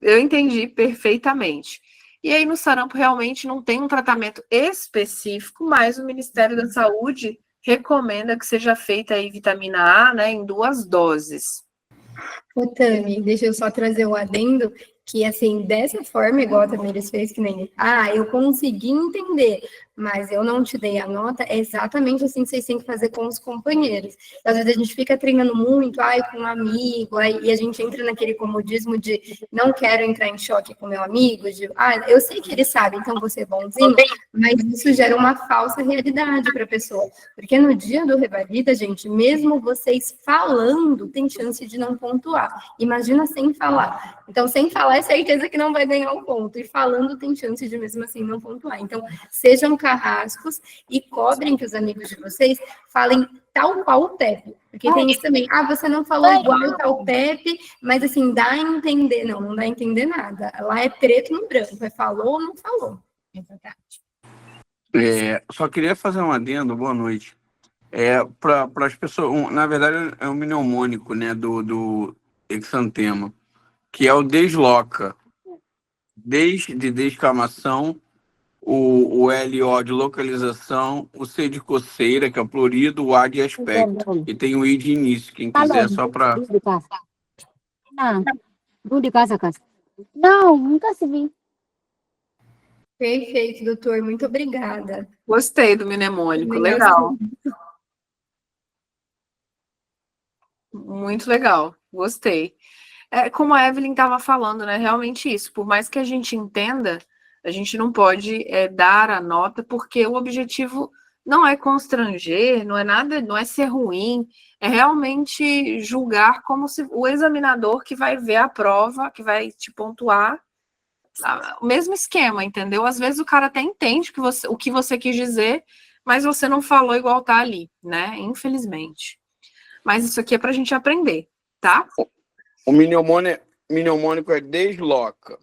eu entendi perfeitamente. E aí, no sarampo, realmente não tem um tratamento específico, mas o Ministério da Saúde recomenda que seja feita aí vitamina A, né, em 2 doses. Ô, Tami, deixa eu só trazer o adendo, que assim, dessa forma, igual a Tamires fez, que nem, eu consegui entender, mas eu não te dei a nota, é exatamente assim que vocês têm que fazer com os companheiros. Às vezes a gente fica treinando muito, com um amigo, e a gente entra naquele comodismo de não quero entrar em choque com meu amigo, de, eu sei que ele sabe, então você é bonzinho, mas isso gera uma falsa realidade para a pessoa. Porque no dia do Revalida, gente, mesmo vocês falando, tem chance de não pontuar. Imagina sem falar. Então, sem falar, é certeza que não vai ganhar um ponto. E falando, tem chance de mesmo assim não pontuar. Então, sejam carrascos e cobrem que os amigos de vocês falem tal qual o Pepe. Porque tem isso também. Você não falou igual tal Pepe, mas assim, dá a entender. Não dá a entender nada. Lá é preto no branco. É falou ou não falou. É verdade. Só queria fazer um adendo, boa noite. Para as pessoas, na verdade, é um mnemônico, né, do exantema, que é o desloca, desde de exclamação, o LO de localização, o C de coceira, que é o plurido, o A de aspecto. E tem o I de início, quem quiser, só para... Não, de casa, casa. Não, nunca se vi. Perfeito, doutor. Muito obrigada. Gostei do mnemônico, Também legal. Muito legal, gostei. Como a Evelyn estava falando, né? Realmente isso. Por mais que a gente entenda, a gente não pode dar a nota, porque o objetivo não é constranger, não é nada, não é ser ruim, é realmente julgar como se o examinador que vai ver a prova, que vai te pontuar, o mesmo esquema, entendeu? Às vezes o cara até entende o que você quis dizer, mas você não falou igual tá ali, né? Infelizmente. Mas isso aqui é para a gente aprender, tá? O mnemônico é desloca.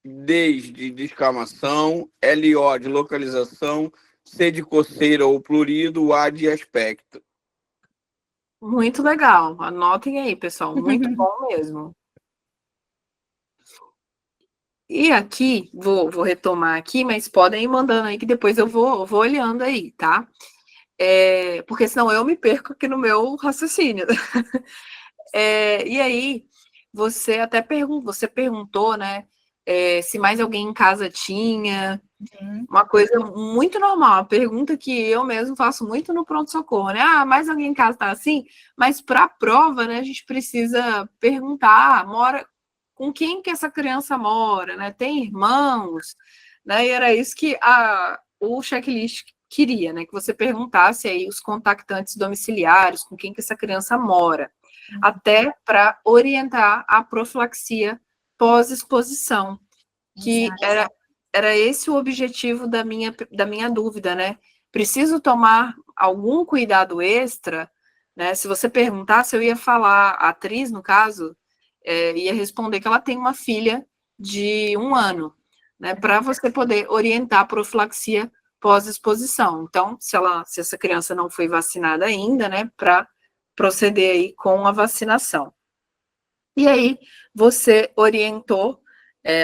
Desde de exclamação, LO de localização, C de coceira ou plurido, A de aspecto. Muito legal. Anotem aí, pessoal. Muito bom mesmo. E aqui, vou retomar aqui, mas podem ir mandando aí que depois eu vou olhando aí, tá? Porque senão eu me perco aqui no meu raciocínio. E aí, você até perguntou, né? Se mais alguém em casa tinha. Uma coisa muito normal, uma pergunta que eu mesmo faço muito no pronto-socorro, né? Ah, mais alguém em casa tá assim? Mas para a prova, né, a gente precisa perguntar, mora com quem que essa criança mora, né? Tem irmãos, né? E era isso que o checklist queria, né? Que você perguntasse aí os contactantes domiciliares, com quem que essa criança mora, até para orientar a profilaxia pós-exposição, que era esse o objetivo da minha dúvida, né? Preciso tomar algum cuidado extra, né? Se você perguntasse, eu ia falar, a atriz, no caso, ia responder que ela tem uma filha de 1 ano, né? Para você poder orientar a profilaxia pós-exposição. Então, se essa criança não foi vacinada ainda, né? Para proceder aí com a vacinação. E aí, você orientou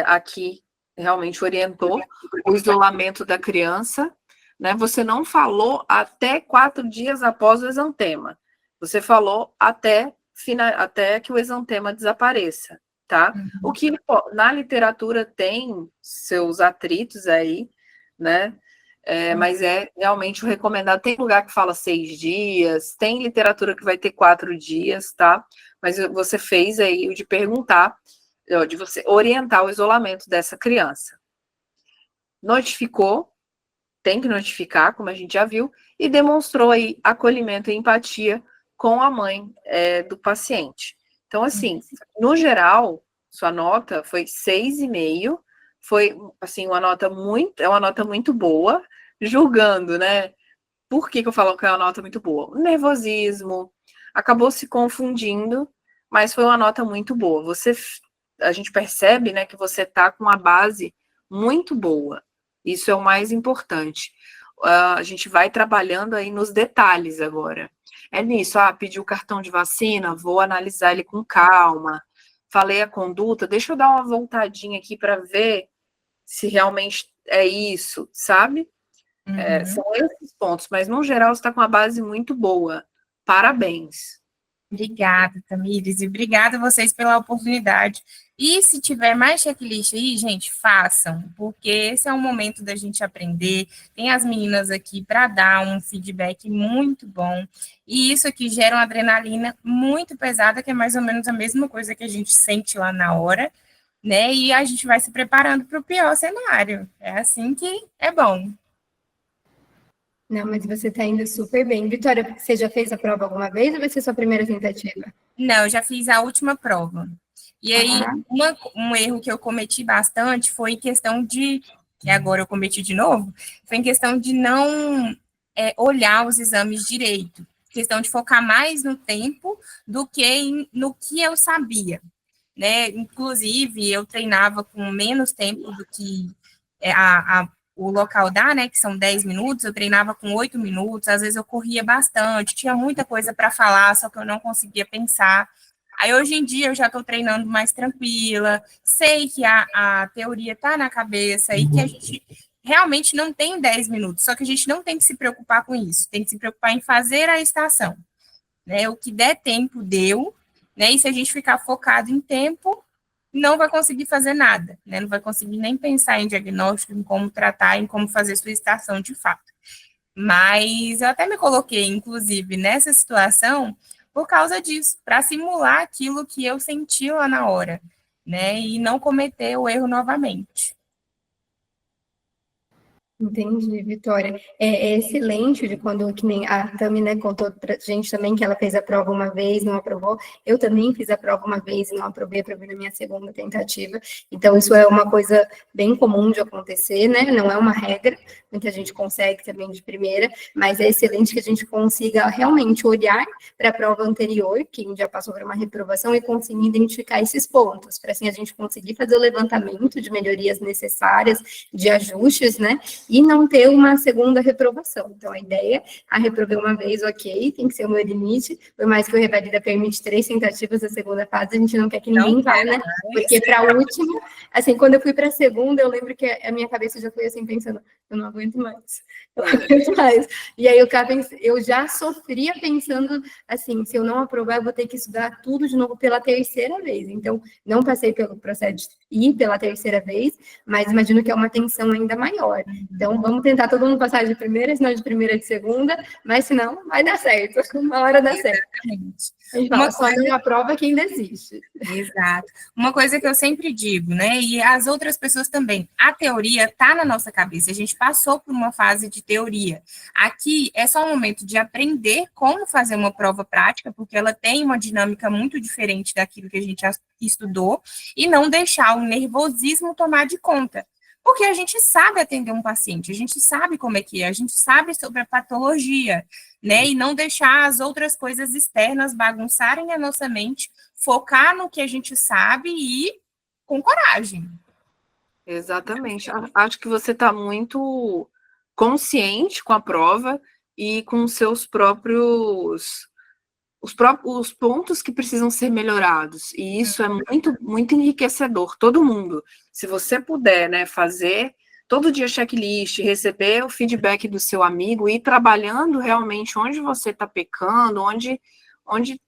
aqui, realmente orientou o isolamento da criança, né? Você não falou até 4 dias após o exantema. Você falou até que o exantema desapareça, tá? O que na literatura tem seus atritos aí, né? Mas é realmente o recomendado. Tem lugar que fala 6 dias, tem literatura que vai ter 4 dias, tá? Mas você fez aí o de perguntar, de você orientar o isolamento dessa criança. Notificou, tem que notificar, como a gente já viu, e demonstrou aí acolhimento e empatia com a mãe do paciente. Então, assim, no geral, sua nota foi 6,5, foi, assim, uma nota muito boa, julgando, né? Por que eu falo que é uma nota muito boa? O nervosismo, acabou se confundindo, mas foi uma nota muito boa. A gente percebe, né, que você está com uma base muito boa. Isso é o mais importante. A gente vai trabalhando aí nos detalhes agora. É nisso, pedi o cartão de vacina, vou analisar ele com calma. Falei a conduta, deixa eu dar uma voltadinha aqui para ver se realmente é isso, sabe? São esses pontos, mas no geral você está com uma base muito boa. Parabéns. Obrigada, Tamires, e obrigada a vocês pela oportunidade. E se tiver mais checklist aí, gente, façam, porque esse é o momento da gente aprender. Tem as meninas aqui para dar um feedback muito bom. E isso aqui gera uma adrenalina muito pesada, que é mais ou menos a mesma coisa que a gente sente lá na hora, né? E a gente vai se preparando para o pior cenário. É assim que é bom. Não, mas você está indo super bem. Vitória, você já fez a prova alguma vez ou vai ser sua primeira tentativa? Não, eu já fiz a última prova. E aí, um erro que eu cometi bastante foi em questão de, que agora eu cometi de novo, foi em questão de não olhar os exames direito. Questão de focar mais no tempo do que no que eu sabia, né? Inclusive, eu treinava com menos tempo do que o local dá, né, que são 10 minutos, eu treinava com 8 minutos, às vezes eu corria bastante, tinha muita coisa para falar, só que eu não conseguia pensar. Aí, hoje em dia, eu já estou treinando mais tranquila, sei que a teoria está na cabeça e que a gente realmente não tem 10 minutos, só que a gente não tem que se preocupar com isso, tem que se preocupar em fazer a estação, né? O que der tempo, deu, né? E se a gente ficar focado em tempo, não vai conseguir fazer nada, né? Não vai conseguir nem pensar em diagnóstico, em como tratar, em como fazer sua estação de fato. Mas eu até me coloquei, inclusive, nessa situação por causa disso, para simular aquilo que eu senti lá na hora, né? E não cometer o erro novamente. Entendi, Vitória. É excelente de quando, que nem a Tami, né, contou pra gente também que ela fez a prova uma vez, não aprovou. Eu também fiz a prova uma vez e não aprovei na minha segunda tentativa. Então, isso é uma coisa bem comum de acontecer, né? Não é uma regra, muita gente consegue também de primeira, mas é excelente que a gente consiga realmente olhar para a prova anterior, quem já passou por uma reprovação, e conseguir identificar esses pontos, para assim a gente conseguir fazer o levantamento de melhorias necessárias, de ajustes, né? E não ter uma segunda reprovação. Então, a ideia, reprovei uma vez, ok, tem que ser o meu limite, por mais que o Revalida permite 3 tentativas da segunda fase, a gente não quer que ninguém vá, né? Porque para a última, assim, quando eu fui para a segunda, eu lembro que a minha cabeça já foi assim, pensando, eu não aguento mais, eu não aguento mais. E aí eu já sofria pensando, assim, se eu não aprovar, eu vou ter que estudar tudo de novo pela terceira vez. Então, não passei pelo processo de ir pela terceira vez, mas imagino que é uma tensão ainda maior. Então, vamos tentar todo mundo passar de primeira, senão de primeira de segunda, mas senão vai dar certo, uma hora dá certo. A gente fala, só não aprova quem desiste. Exato. Uma coisa que eu sempre digo, né, e as outras pessoas também, a teoria está na nossa cabeça, a gente passou por uma fase de teoria. Aqui é só um momento de aprender como fazer uma prova prática, porque ela tem uma dinâmica muito diferente daquilo que a gente estudou, e não deixar o nervosismo tomar de conta. Porque a gente sabe atender um paciente, a gente sabe como é que é, a gente sabe sobre a patologia, né? E não deixar as outras coisas externas bagunçarem a nossa mente, focar no que a gente sabe e ir com coragem. Exatamente. Acho que você está muito consciente com a prova e com os seus próprios os pontos que precisam ser melhorados. E isso é muito, muito enriquecedor. Todo mundo, se você puder, né, fazer todo dia checklist, receber o feedback do seu amigo e ir trabalhando realmente onde você está pecando, onde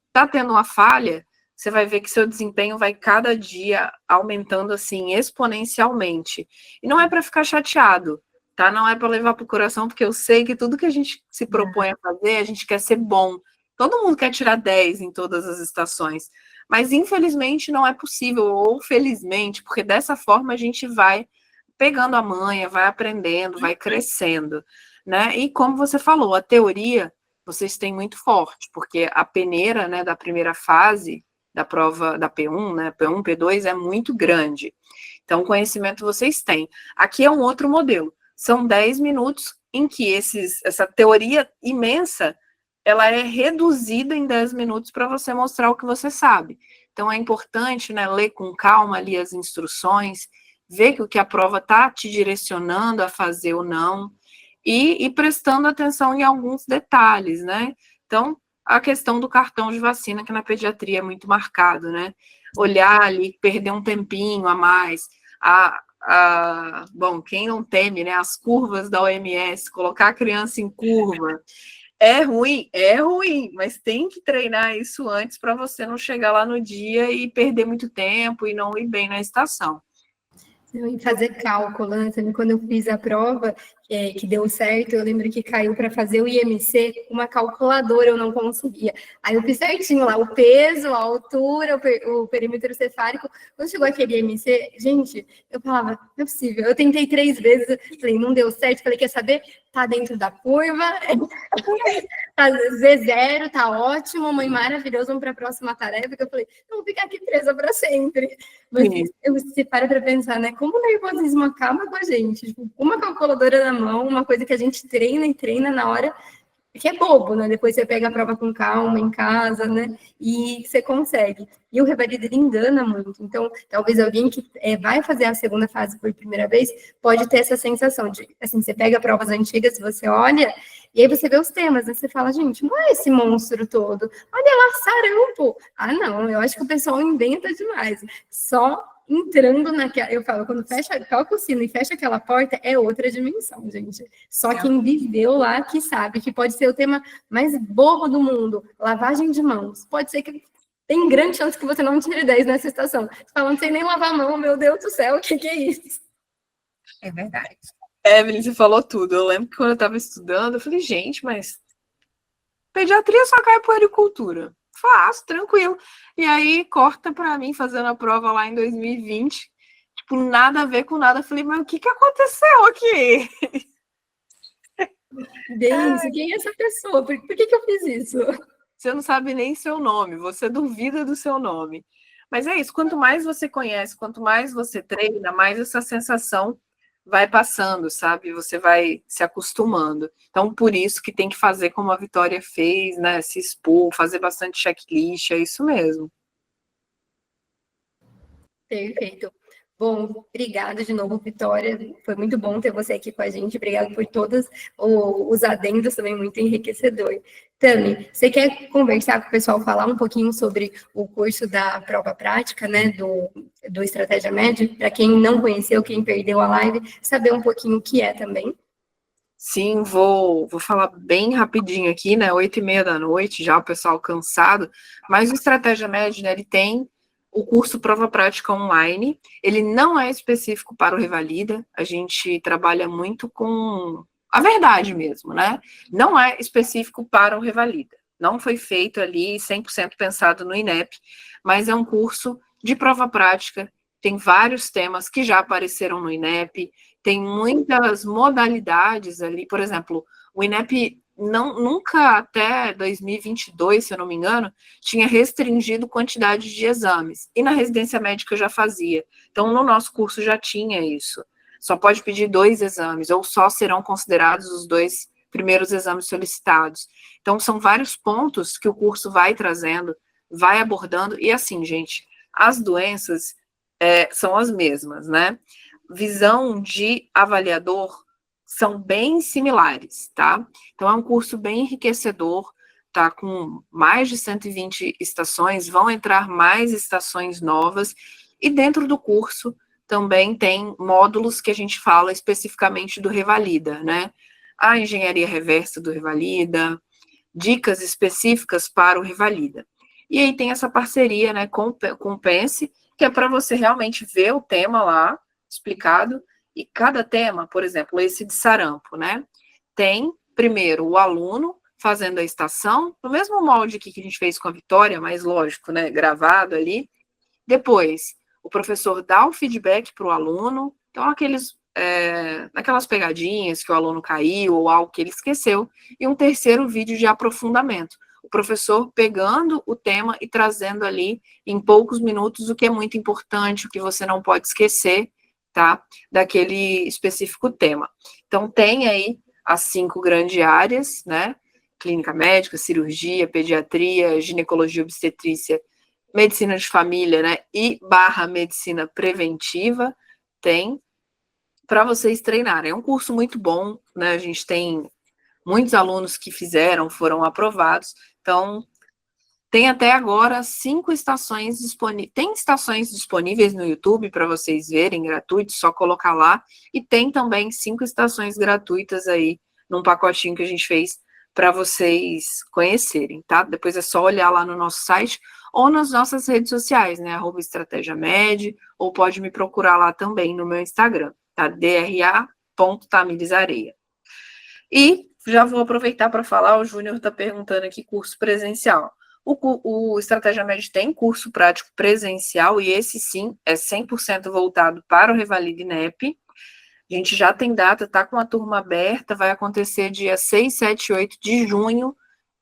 está tendo uma falha, você vai ver que seu desempenho vai cada dia aumentando assim exponencialmente. E não é para ficar chateado, tá? Não é para levar para o coração, porque eu sei que tudo que a gente se propõe a fazer, a gente quer ser bom. Todo mundo quer tirar 10 em todas as estações, mas infelizmente não é possível, ou felizmente, porque dessa forma a gente vai pegando a manha, vai aprendendo, vai crescendo, né? E como você falou, a teoria vocês têm muito forte, porque a peneira, né, da primeira fase da prova da P1, né, P1, P2 é muito grande. Então, conhecimento vocês têm. Aqui é um outro modelo. São 10 minutos em que essa teoria imensa ela é reduzida em 10 minutos para você mostrar o que você sabe. Então, é importante, né, ler com calma ali as instruções, ver que o que a prova está te direcionando a fazer ou não, e prestando atenção em alguns detalhes, né? Então, a questão do cartão de vacina, que na pediatria é muito marcado, né? Olhar ali, perder um tempinho a mais, bom, quem não teme, né, as curvas da OMS, colocar a criança em curva, é ruim, mas tem que treinar isso antes para você não chegar lá no dia e perder muito tempo e não ir bem na estação. E fazer cálculo, né? Também quando eu fiz a prova, que deu certo, eu lembro que caiu para fazer o IMC, uma calculadora eu não conseguia. Aí eu fiz certinho lá, o peso, a altura, o perímetro cefálico. Quando chegou aquele IMC, gente, eu falava, não é possível. Eu tentei 3 vezes, falei, não deu certo. Falei, quer saber? Tá dentro da curva, tá Z0, tá ótimo, mãe maravilhosa, vamos para a próxima tarefa. Que eu falei, não vou ficar aqui presa para sempre. Mas você para pensar, né? Como o nervosismo acaba com a gente. Tipo, uma calculadora na mão, uma coisa que a gente treina e treina na hora, que é bobo, né? Depois você pega a prova com calma em casa, né? E você consegue. E o Revalida, ele engana muito. Então, talvez alguém que vai fazer a segunda fase por primeira vez pode ter essa sensação de, assim, você pega provas antigas, você olha E aí você vê os temas, né? Você fala, gente, não é esse monstro todo. Olha lá, sarampo. Ah, não, eu acho que o pessoal inventa demais. Só entrando naquela... Eu falo, quando toca o sino e fecha aquela porta, é outra dimensão, gente. Só quem viveu lá que sabe que pode ser o tema mais bobo do mundo. Lavagem de mãos. Pode ser que tem grande chance que você não tire 10 nessa estação. Você fala, não sei nem lavar a mão, meu Deus do céu, o que é isso? É verdade. Evelyn, você falou tudo. Eu lembro que quando eu estava estudando, eu falei, gente, mas pediatria só cai puericultura. Fácil, tranquilo. E aí, corta para mim fazendo a prova lá em 2020. Tipo, nada a ver com nada. Eu falei, mas o que aconteceu aqui? Bem isso, quem é essa pessoa? Por que eu fiz isso? Você não sabe nem seu nome, você duvida do seu nome. Mas é isso, quanto mais você conhece, quanto mais você treina, mais essa sensação vai passando, sabe? Você vai se acostumando. Então, por isso que tem que fazer como a Vitória fez, né? Se expor, fazer bastante checklist, é isso mesmo. Perfeito. Bom, obrigada de novo, Vitória. Foi muito bom ter você aqui com a gente. Obrigada por todos os adendos, também muito enriquecedor. Tami, você quer conversar com o pessoal, falar um pouquinho sobre o curso da prova prática, né, do Estratégia Média? Para quem não conheceu, quem perdeu a live, saber um pouquinho o que é também. Sim, vou falar bem rapidinho aqui, né? 8h30 da noite, já o pessoal cansado, mas o Estratégia Média, né, ele tem o curso Prova Prática Online, ele não é específico para o Revalida, a gente trabalha muito com a verdade mesmo, né? Não é específico para o Revalida, não foi feito ali 100% pensado no INEP, mas é um curso de prova prática, tem vários temas que já apareceram no INEP, tem muitas modalidades ali, por exemplo, o INEP nunca até 2022, se eu não me engano, tinha restringido quantidade de exames, e na residência médica já fazia, então no nosso curso já tinha isso, só pode pedir 2 exames, ou só serão considerados os 2 primeiros exames solicitados, então são vários pontos que o curso vai trazendo, vai abordando, e assim, gente, as doenças são as mesmas, né? Visão de avaliador são bem similares, tá? Então, é um curso bem enriquecedor, tá? Com mais de 120 estações, vão entrar mais estações novas, e dentro do curso também tem módulos que a gente fala especificamente do Revalida, né? A engenharia reversa do Revalida, dicas específicas para o Revalida. E aí tem essa parceria, né, com o Pense, que é para você realmente ver o tema lá, explicado, e cada tema, por exemplo, esse de sarampo, né, tem, primeiro, o aluno fazendo a estação, no mesmo molde que a gente fez com a Vitória, mas lógico, né, gravado ali, depois, o professor dá o feedback para o aluno, então aquelas pegadinhas que o aluno caiu, ou algo que ele esqueceu, e um terceiro vídeo de aprofundamento, o professor pegando o tema e trazendo ali, em poucos minutos, o que é muito importante, o que você não pode esquecer, tá? Daquele específico tema. Então, tem aí as 5 grandes áreas, né? Clínica médica, cirurgia, pediatria, ginecologia, obstetrícia, medicina de família, né? E / medicina preventiva, tem para vocês treinarem. É um curso muito bom, né? A gente tem muitos alunos que fizeram, foram aprovados. Então, tem até agora 5 estações disponíveis. Tem estações disponíveis no YouTube para vocês verem, gratuitos, só colocar lá. E tem também 5 estações gratuitas aí, num pacotinho que a gente fez para vocês conhecerem, tá? Depois é só olhar lá no nosso site ou nas nossas redes sociais, né? @estratégiamed, ou pode me procurar lá também no meu Instagram, tá? dra.tamirisareia. E já vou aproveitar para falar, o Júnior está perguntando aqui curso presencial. O Estratégia Média tem curso prático presencial, e esse sim é 100% voltado para o Revalida INEP. A gente já tem data, está com a turma aberta, vai acontecer dia 6, 7 e 8 de junho,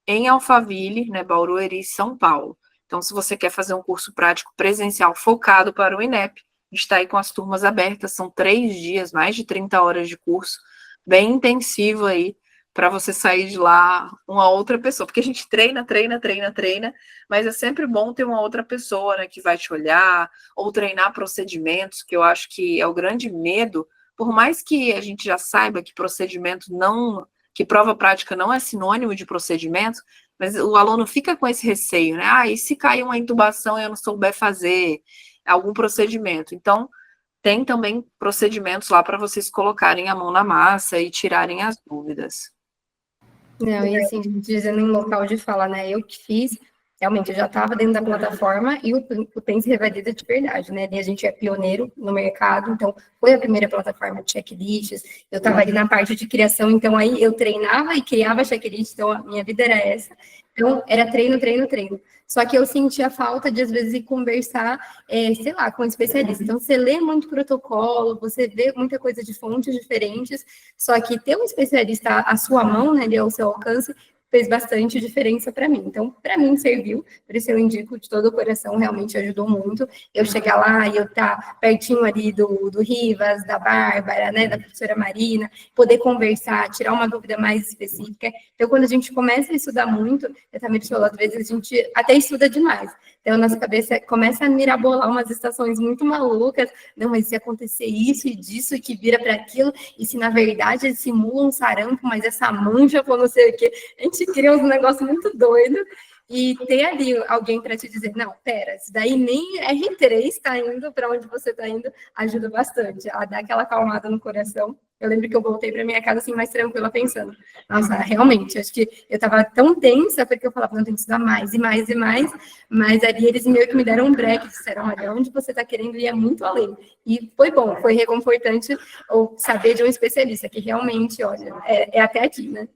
em Alphaville, né, Barueri, São Paulo. Então, se você quer fazer um curso prático presencial focado para o INEP, a gente está aí com as turmas abertas, são 3 dias, mais de 30 horas de curso, bem intensivo aí, para você sair de lá uma outra pessoa, porque a gente treina, mas é sempre bom ter uma outra pessoa, né, que vai te olhar, ou treinar procedimentos, que eu acho que é o grande medo, por mais que a gente já saiba que procedimento não que prova prática não é sinônimo de procedimento, mas o aluno fica com esse receio, né? Ah, e se cair uma intubação e eu não souber fazer algum procedimento? Então, tem também procedimentos lá para vocês colocarem a mão na massa e tirarem as dúvidas. Não, e assim, dizendo em local de fala, né? Eu que fiz, realmente, eu já estava dentro da plataforma e o Pense Revalida de verdade, né? E a gente é pioneiro no mercado, então foi a primeira plataforma de checklists. Eu estava ali na parte de criação, então aí eu treinava e criava checklist, então a minha vida era essa. Então, era treino, treino, treino. Só que eu sentia falta de, às vezes, ir conversar, sei lá, com um especialista. Então, você lê muito protocolo, você vê muita coisa de fontes diferentes, só que ter um especialista à sua mão, né, ali ao seu alcance, fez bastante diferença para mim. Então, para mim, serviu. Por isso, eu indico de todo o coração, realmente ajudou muito. Eu chegar lá e eu estar pertinho ali do Rivas, da Bárbara, né, da professora Marina, poder conversar, tirar uma dúvida mais específica. Então, quando a gente começa a estudar muito, eu também falou, às vezes a gente até estuda demais. Então, a nossa cabeça começa a mirabolar umas estações muito malucas. Não, mas se acontecer isso e disso, e que vira para aquilo, e se na verdade eles simulam um sarampo, mas essa mancha for não sei o quê. A gente cria uns negócios muito doidos. E ter ali alguém para te dizer, não, pera, isso daí nem R3 está indo para onde você está indo, ajuda bastante a dar aquela acalmada no coração. Eu lembro que eu voltei para minha casa assim, mais tranquila, pensando, nossa, realmente, acho que eu estava tão tensa, porque eu falava, não, tenho que estudar mais e mais e mais, mas ali eles meio que me deram um break, disseram, olha, onde você está querendo ir é muito além. E foi bom, foi reconfortante ou saber de um especialista, que realmente, olha, é até aqui, né?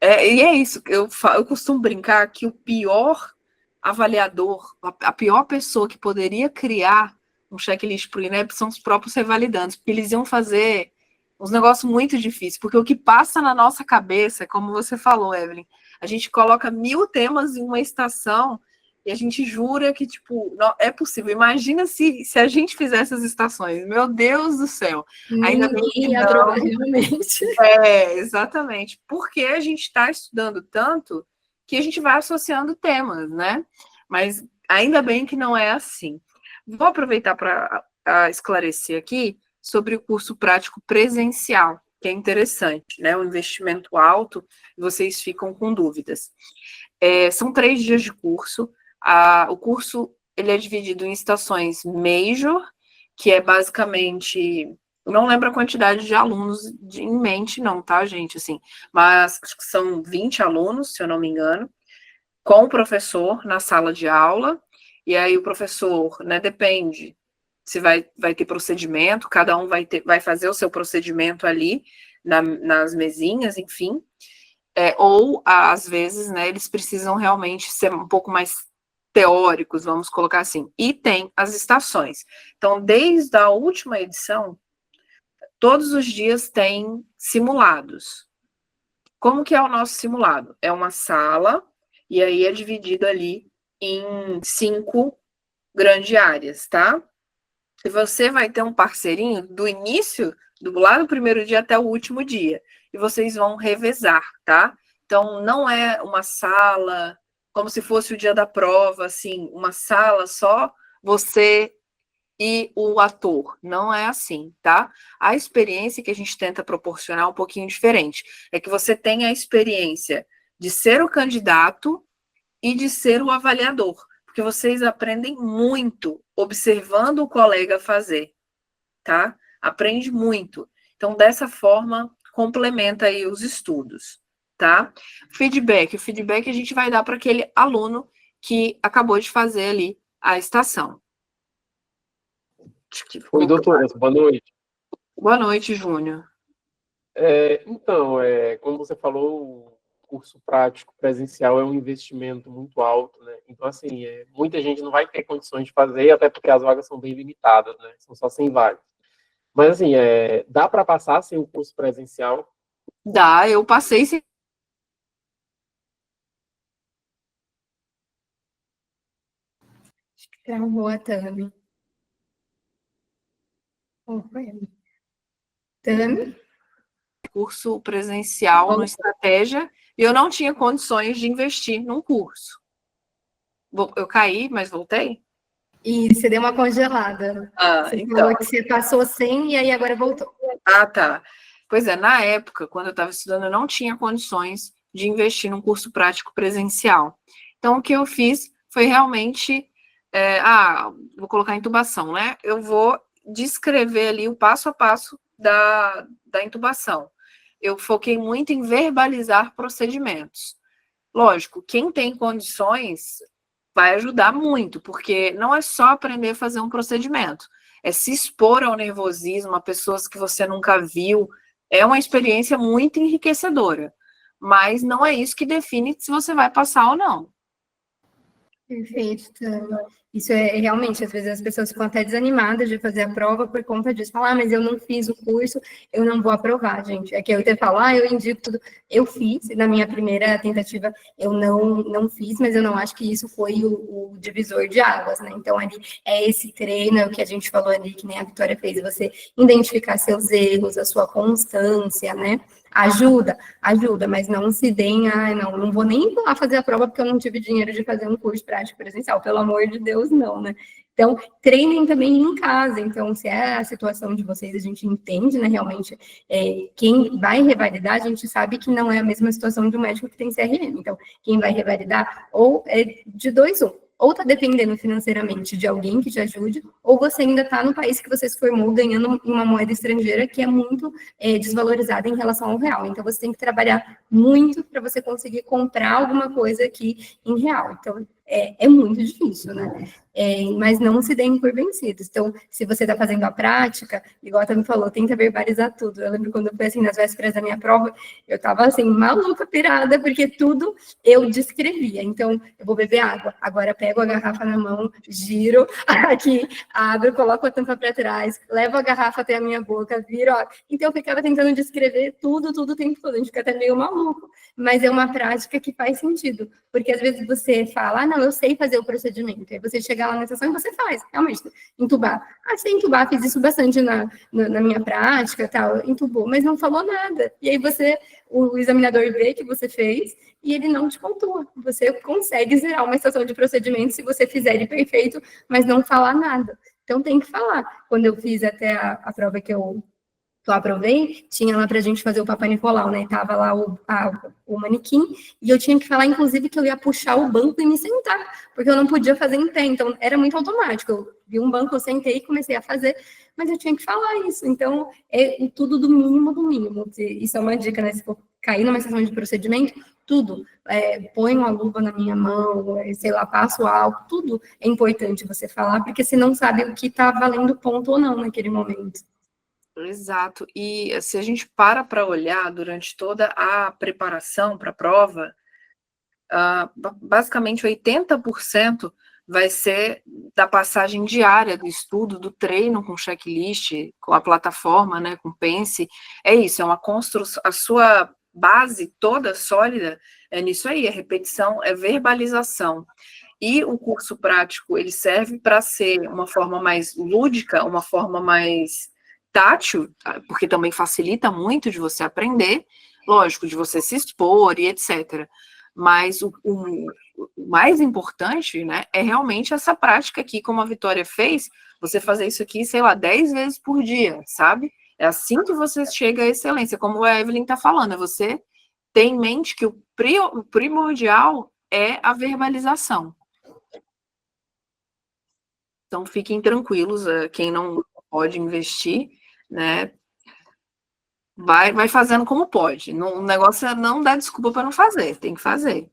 E é isso, eu costumo brincar que o pior avaliador, a pior pessoa que poderia criar um checklist para o INEP são os próprios revalidantes, porque eles iam fazer uns negócios muito difíceis, porque o que passa na nossa cabeça, como você falou, Evelyn, a gente coloca 1000 temas em uma estação e a gente jura que, tipo, não, é possível. Imagina se a gente fizesse as estações. Meu Deus do céu. Ainda bem que Ninguém aprovar, realmente. Exatamente. Porque a gente está estudando tanto que a gente vai associando temas, né? Mas ainda bem que não é assim. Vou aproveitar para esclarecer aqui sobre o curso prático presencial, que é interessante, né? Um investimento alto, e vocês ficam com dúvidas. São 3 dias de curso. O curso ele é dividido em estações major, que é basicamente, não lembro a quantidade de alunos em mente, não, tá, gente? Assim, mas acho que são 20 alunos, se eu não me engano, com o professor na sala de aula, e aí o professor, né, depende se vai ter procedimento, cada um vai fazer o seu procedimento ali nas mesinhas, enfim. Ou, às vezes, né, eles precisam realmente ser um pouco mais teóricos, vamos colocar assim. E tem as estações. Então, desde a última edição, todos os dias tem simulados. Como que é o nosso simulado? É uma sala, e aí é dividido ali em 5 grandes áreas, tá? E você vai ter um parceirinho do início, lá do primeiro dia até o último dia. E vocês vão revezar, tá? Então, não é uma sala como se fosse o dia da prova, assim, uma sala só você e o ator. Não é assim, tá? A experiência que a gente tenta proporcionar é um pouquinho diferente. É que você tenha a experiência de ser o candidato e de ser o avaliador. Porque vocês aprendem muito observando o colega fazer, tá? Aprende muito. Então, dessa forma, complementa aí os estudos, tá? O feedback a gente vai dar para aquele aluno que acabou de fazer ali a estação. Oi, doutora, boa noite. Boa noite, Júnior. Então, como você falou, o curso prático presencial é um investimento muito alto, né? Então, assim, muita gente não vai ter condições de fazer, até porque as vagas são bem limitadas, né? São só 100 vagas. Mas, assim, dá para passar sem o curso presencial? Dá, eu passei sem. Travou a Tami. Oh, foi ela. Tami? Curso presencial no Estratégia, e eu não tinha condições de investir num curso. Eu caí, mas voltei? E você deu uma congelada. Você Então. falou que você passou sem e aí agora voltou. Tá. Pois é, na época, quando eu estava estudando, eu não tinha condições de investir num curso prático presencial. Então, o que eu fiz foi realmente, vou colocar intubação, né? Eu vou descrever ali o passo a passo da intubação. Eu foquei muito em verbalizar procedimentos. Lógico, quem tem condições vai ajudar muito, porque não é só aprender a fazer um procedimento, é se expor ao nervosismo, a pessoas que você nunca viu, é uma experiência muito enriquecedora, mas não é isso que define se você vai passar ou não. Perfeito, Tânia. Isso é realmente, às vezes as pessoas ficam até desanimadas de fazer a prova por conta disso. Falar, mas eu não fiz o curso, eu não vou aprovar, gente. É que eu até falo, eu indico tudo. Eu fiz, na minha primeira tentativa, eu não fiz, mas eu não acho que isso foi o divisor de águas, né? Então, ali é esse treino, é o que a gente falou ali, que nem a Vitória fez, você identificar seus erros, a sua constância, né? Ajuda, mas não se deem, não vou nem lá fazer a prova porque eu não tive dinheiro de fazer um curso prático presencial, pelo amor de Deus, não, né? Então, treinem também em casa, então, se é a situação de vocês, a gente entende, né, realmente, quem vai revalidar, a gente sabe que não é a mesma situação de um médico que tem CRM, então, quem vai revalidar, ou é de 2, 1, ou está dependendo financeiramente de alguém que te ajude, ou você ainda está no país que você se formou ganhando uma moeda estrangeira que é muito desvalorizada em relação ao real. Então, você tem que trabalhar muito para você conseguir comprar alguma coisa aqui em real. Então, é muito difícil, né? Mas não se deem por vencidos. Então, se você está fazendo a prática, igual a Tami falou, tenta verbalizar tudo. Eu lembro quando eu fui assim, nas vésperas da minha prova, eu estava assim, maluca, pirada, porque tudo eu descrevia. Então, eu vou beber água, agora pego a garrafa na mão, giro aqui, abro, coloco a tampa para trás, levo a garrafa até a minha boca, viro, ó. Então, eu ficava tentando descrever tudo o tempo todo. A gente fica até meio maluco, mas é uma prática que faz sentido, porque às vezes você fala, não, eu sei fazer o procedimento, aí você chega lá na sessão e você faz, realmente, entubar. Sei entubar, fiz isso bastante na minha prática, tal, entubou, mas não falou nada. E aí o examinador vê que você fez e ele não te pontua. Você consegue zerar uma estação de procedimento se você fizer ele perfeito, mas não falar nada. Então tem que falar. Quando eu fiz até a prova que eu aprovei, tinha lá pra gente fazer o Papai Nicolau, né? Tava lá o manequim, e eu tinha que falar, inclusive, que eu ia puxar o banco e me sentar, porque eu não podia fazer em pé, então era muito automático. Eu vi um banco, eu sentei e comecei a fazer, mas eu tinha que falar isso. Então, é tudo do mínimo do mínimo. Isso é uma dica, né? Se for cair numa sessão de procedimento, tudo. Põe uma luva na minha mão, sei lá, passo álcool, tudo é importante você falar, porque você não sabe o que tá valendo ponto ou não naquele momento. Exato. E se a gente para olhar durante toda a preparação para a prova, basicamente 80% vai ser da passagem diária do estudo, do treino com checklist, com a plataforma, né, com Pense. É isso, é uma construção, a sua base toda sólida é nisso aí, é repetição, é verbalização. E o curso prático, ele serve para ser uma forma mais lúdica, uma forma mais tátil, porque também facilita muito de você aprender, lógico, de você se expor e etc. Mas o mais importante, né, é realmente essa prática aqui, como a Vitória fez, você fazer isso aqui, sei lá, 10 vezes por dia, sabe? É assim que você chega à excelência, como a Evelyn está falando, é você ter em mente que o primordial é a verbalização. Então, fiquem tranquilos, quem não pode investir, né, vai fazendo como pode. O negócio é não dar desculpa para não fazer, tem que fazer.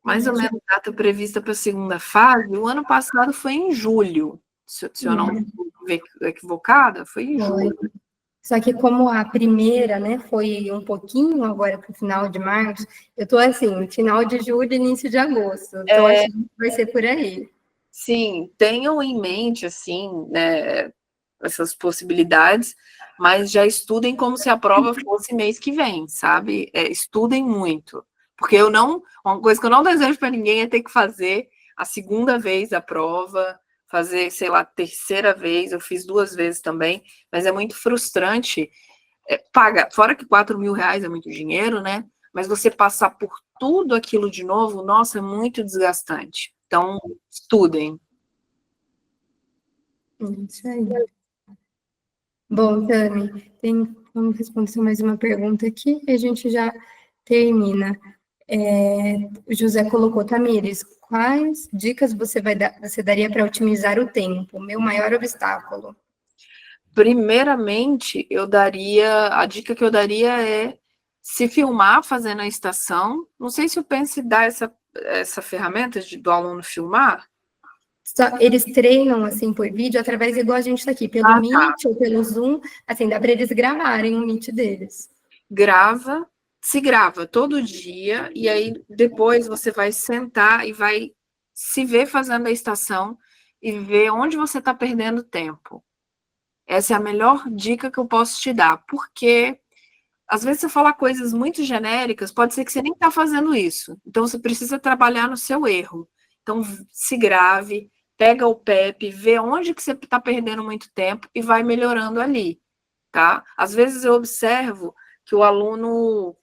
Mais ou menos a data prevista para a segunda fase, o ano passado foi em julho, se eu não estiver equivocada, foi em julho. Só que como a primeira, né, foi um pouquinho agora para o final de março, eu estou assim, final de julho, início de agosto. Então, acho que vai ser por aí. Sim, tenham em mente, assim, né, essas possibilidades, mas já estudem como se a prova fosse mês que vem, sabe? Estudem muito. Porque uma coisa que eu não desejo para ninguém é ter que fazer a segunda vez a prova, fazer, sei lá, a terceira vez, eu fiz 2 vezes também, mas é muito frustrante. Fora que R$ 4.000 é muito dinheiro, né? Mas você passar por tudo aquilo de novo, nossa, é muito desgastante. Então, estudem. Isso aí. Bom, Tami, vamos responder só mais uma pergunta aqui e a gente já termina. O José colocou, Tamires, quais dicas você daria para otimizar o tempo? Meu maior obstáculo. Primeiramente, a dica que eu daria é se filmar fazendo a estação. Não sei se o Pense dá essa ferramenta do aluno filmar. Eles treinam, assim, por vídeo, através, igual a gente está aqui, pelo Meet ou pelo Zoom, assim, dá para eles gravarem o Meet deles. Se grava todo dia, e aí depois você vai sentar e vai se ver fazendo a estação e ver onde você está perdendo tempo. Essa é a melhor dica que eu posso te dar, porque às vezes você fala coisas muito genéricas, pode ser que você nem está fazendo isso. Então, você precisa trabalhar no seu erro. Então, se grave, pega o PEP, vê onde que você está perdendo muito tempo e vai melhorando ali, tá? Às vezes eu observo que o aluno,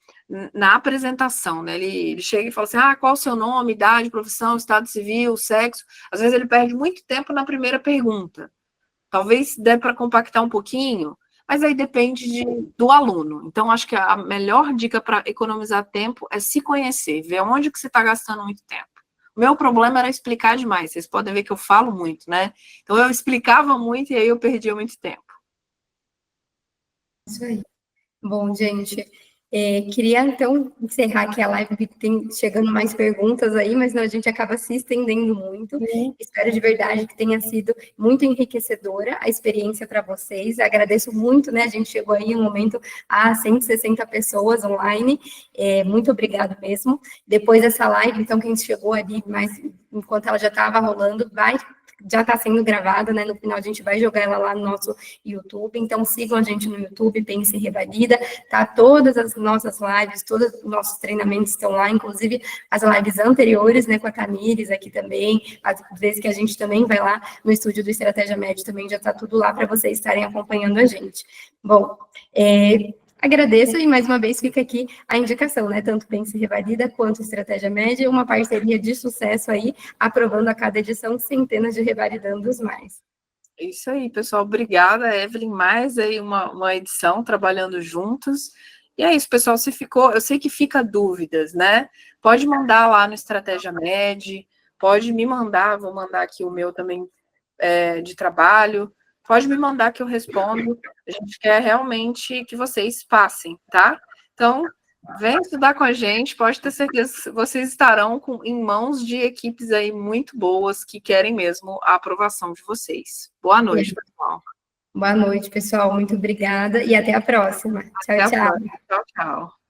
na apresentação, né, ele chega e fala assim, qual o seu nome, idade, profissão, estado civil, sexo. Às vezes ele perde muito tempo na primeira pergunta. Talvez dê para compactar um pouquinho, mas aí depende do aluno. Então, acho que a melhor dica para economizar tempo é se conhecer, ver onde que você está gastando muito tempo. O meu problema era explicar demais, vocês podem ver que eu falo muito, né? Então, eu explicava muito e aí eu perdia muito tempo. Isso aí. Bom, gente, queria, então, encerrar aqui a live, porque tem chegando mais perguntas aí, mas não, a gente acaba se estendendo muito. Espero de verdade que tenha sido muito enriquecedora a experiência para vocês. Agradeço muito, né? A gente chegou aí um momento a 160 pessoas online. Muito obrigado mesmo. Depois dessa live, então, quem chegou ali, mas enquanto ela já estava rolando, já está sendo gravada, né? No final a gente vai jogar ela lá no nosso YouTube. Então sigam a gente no YouTube, Pense e Revalida, tá? Todas as nossas lives, todos os nossos treinamentos estão lá, inclusive as lives anteriores, né? Com a Tamires aqui também, às vezes que a gente também vai lá no estúdio do Estratégia Med, também já está tudo lá para vocês estarem acompanhando a gente. Bom, agradeço e, mais uma vez, fica aqui a indicação, né? Tanto Pense e Revalida quanto Estratégia Média, uma parceria de sucesso aí, aprovando a cada edição centenas de revalidandos mais. Isso aí, pessoal. Obrigada, Evelyn. Mais aí uma edição trabalhando juntos. E é isso, pessoal. Se ficou, eu sei que fica dúvidas, né? Pode mandar lá no Estratégia Med, pode me mandar, vou mandar aqui o meu também de trabalho. Pode me mandar que eu respondo. A gente quer realmente que vocês passem, tá? Então, vem estudar com a gente, pode ter certeza que vocês estarão em mãos de equipes aí muito boas que querem mesmo a aprovação de vocês. Boa noite, pessoal. Boa noite, pessoal. Muito obrigada e até a próxima. Tchau, tchau. Tchau, tchau.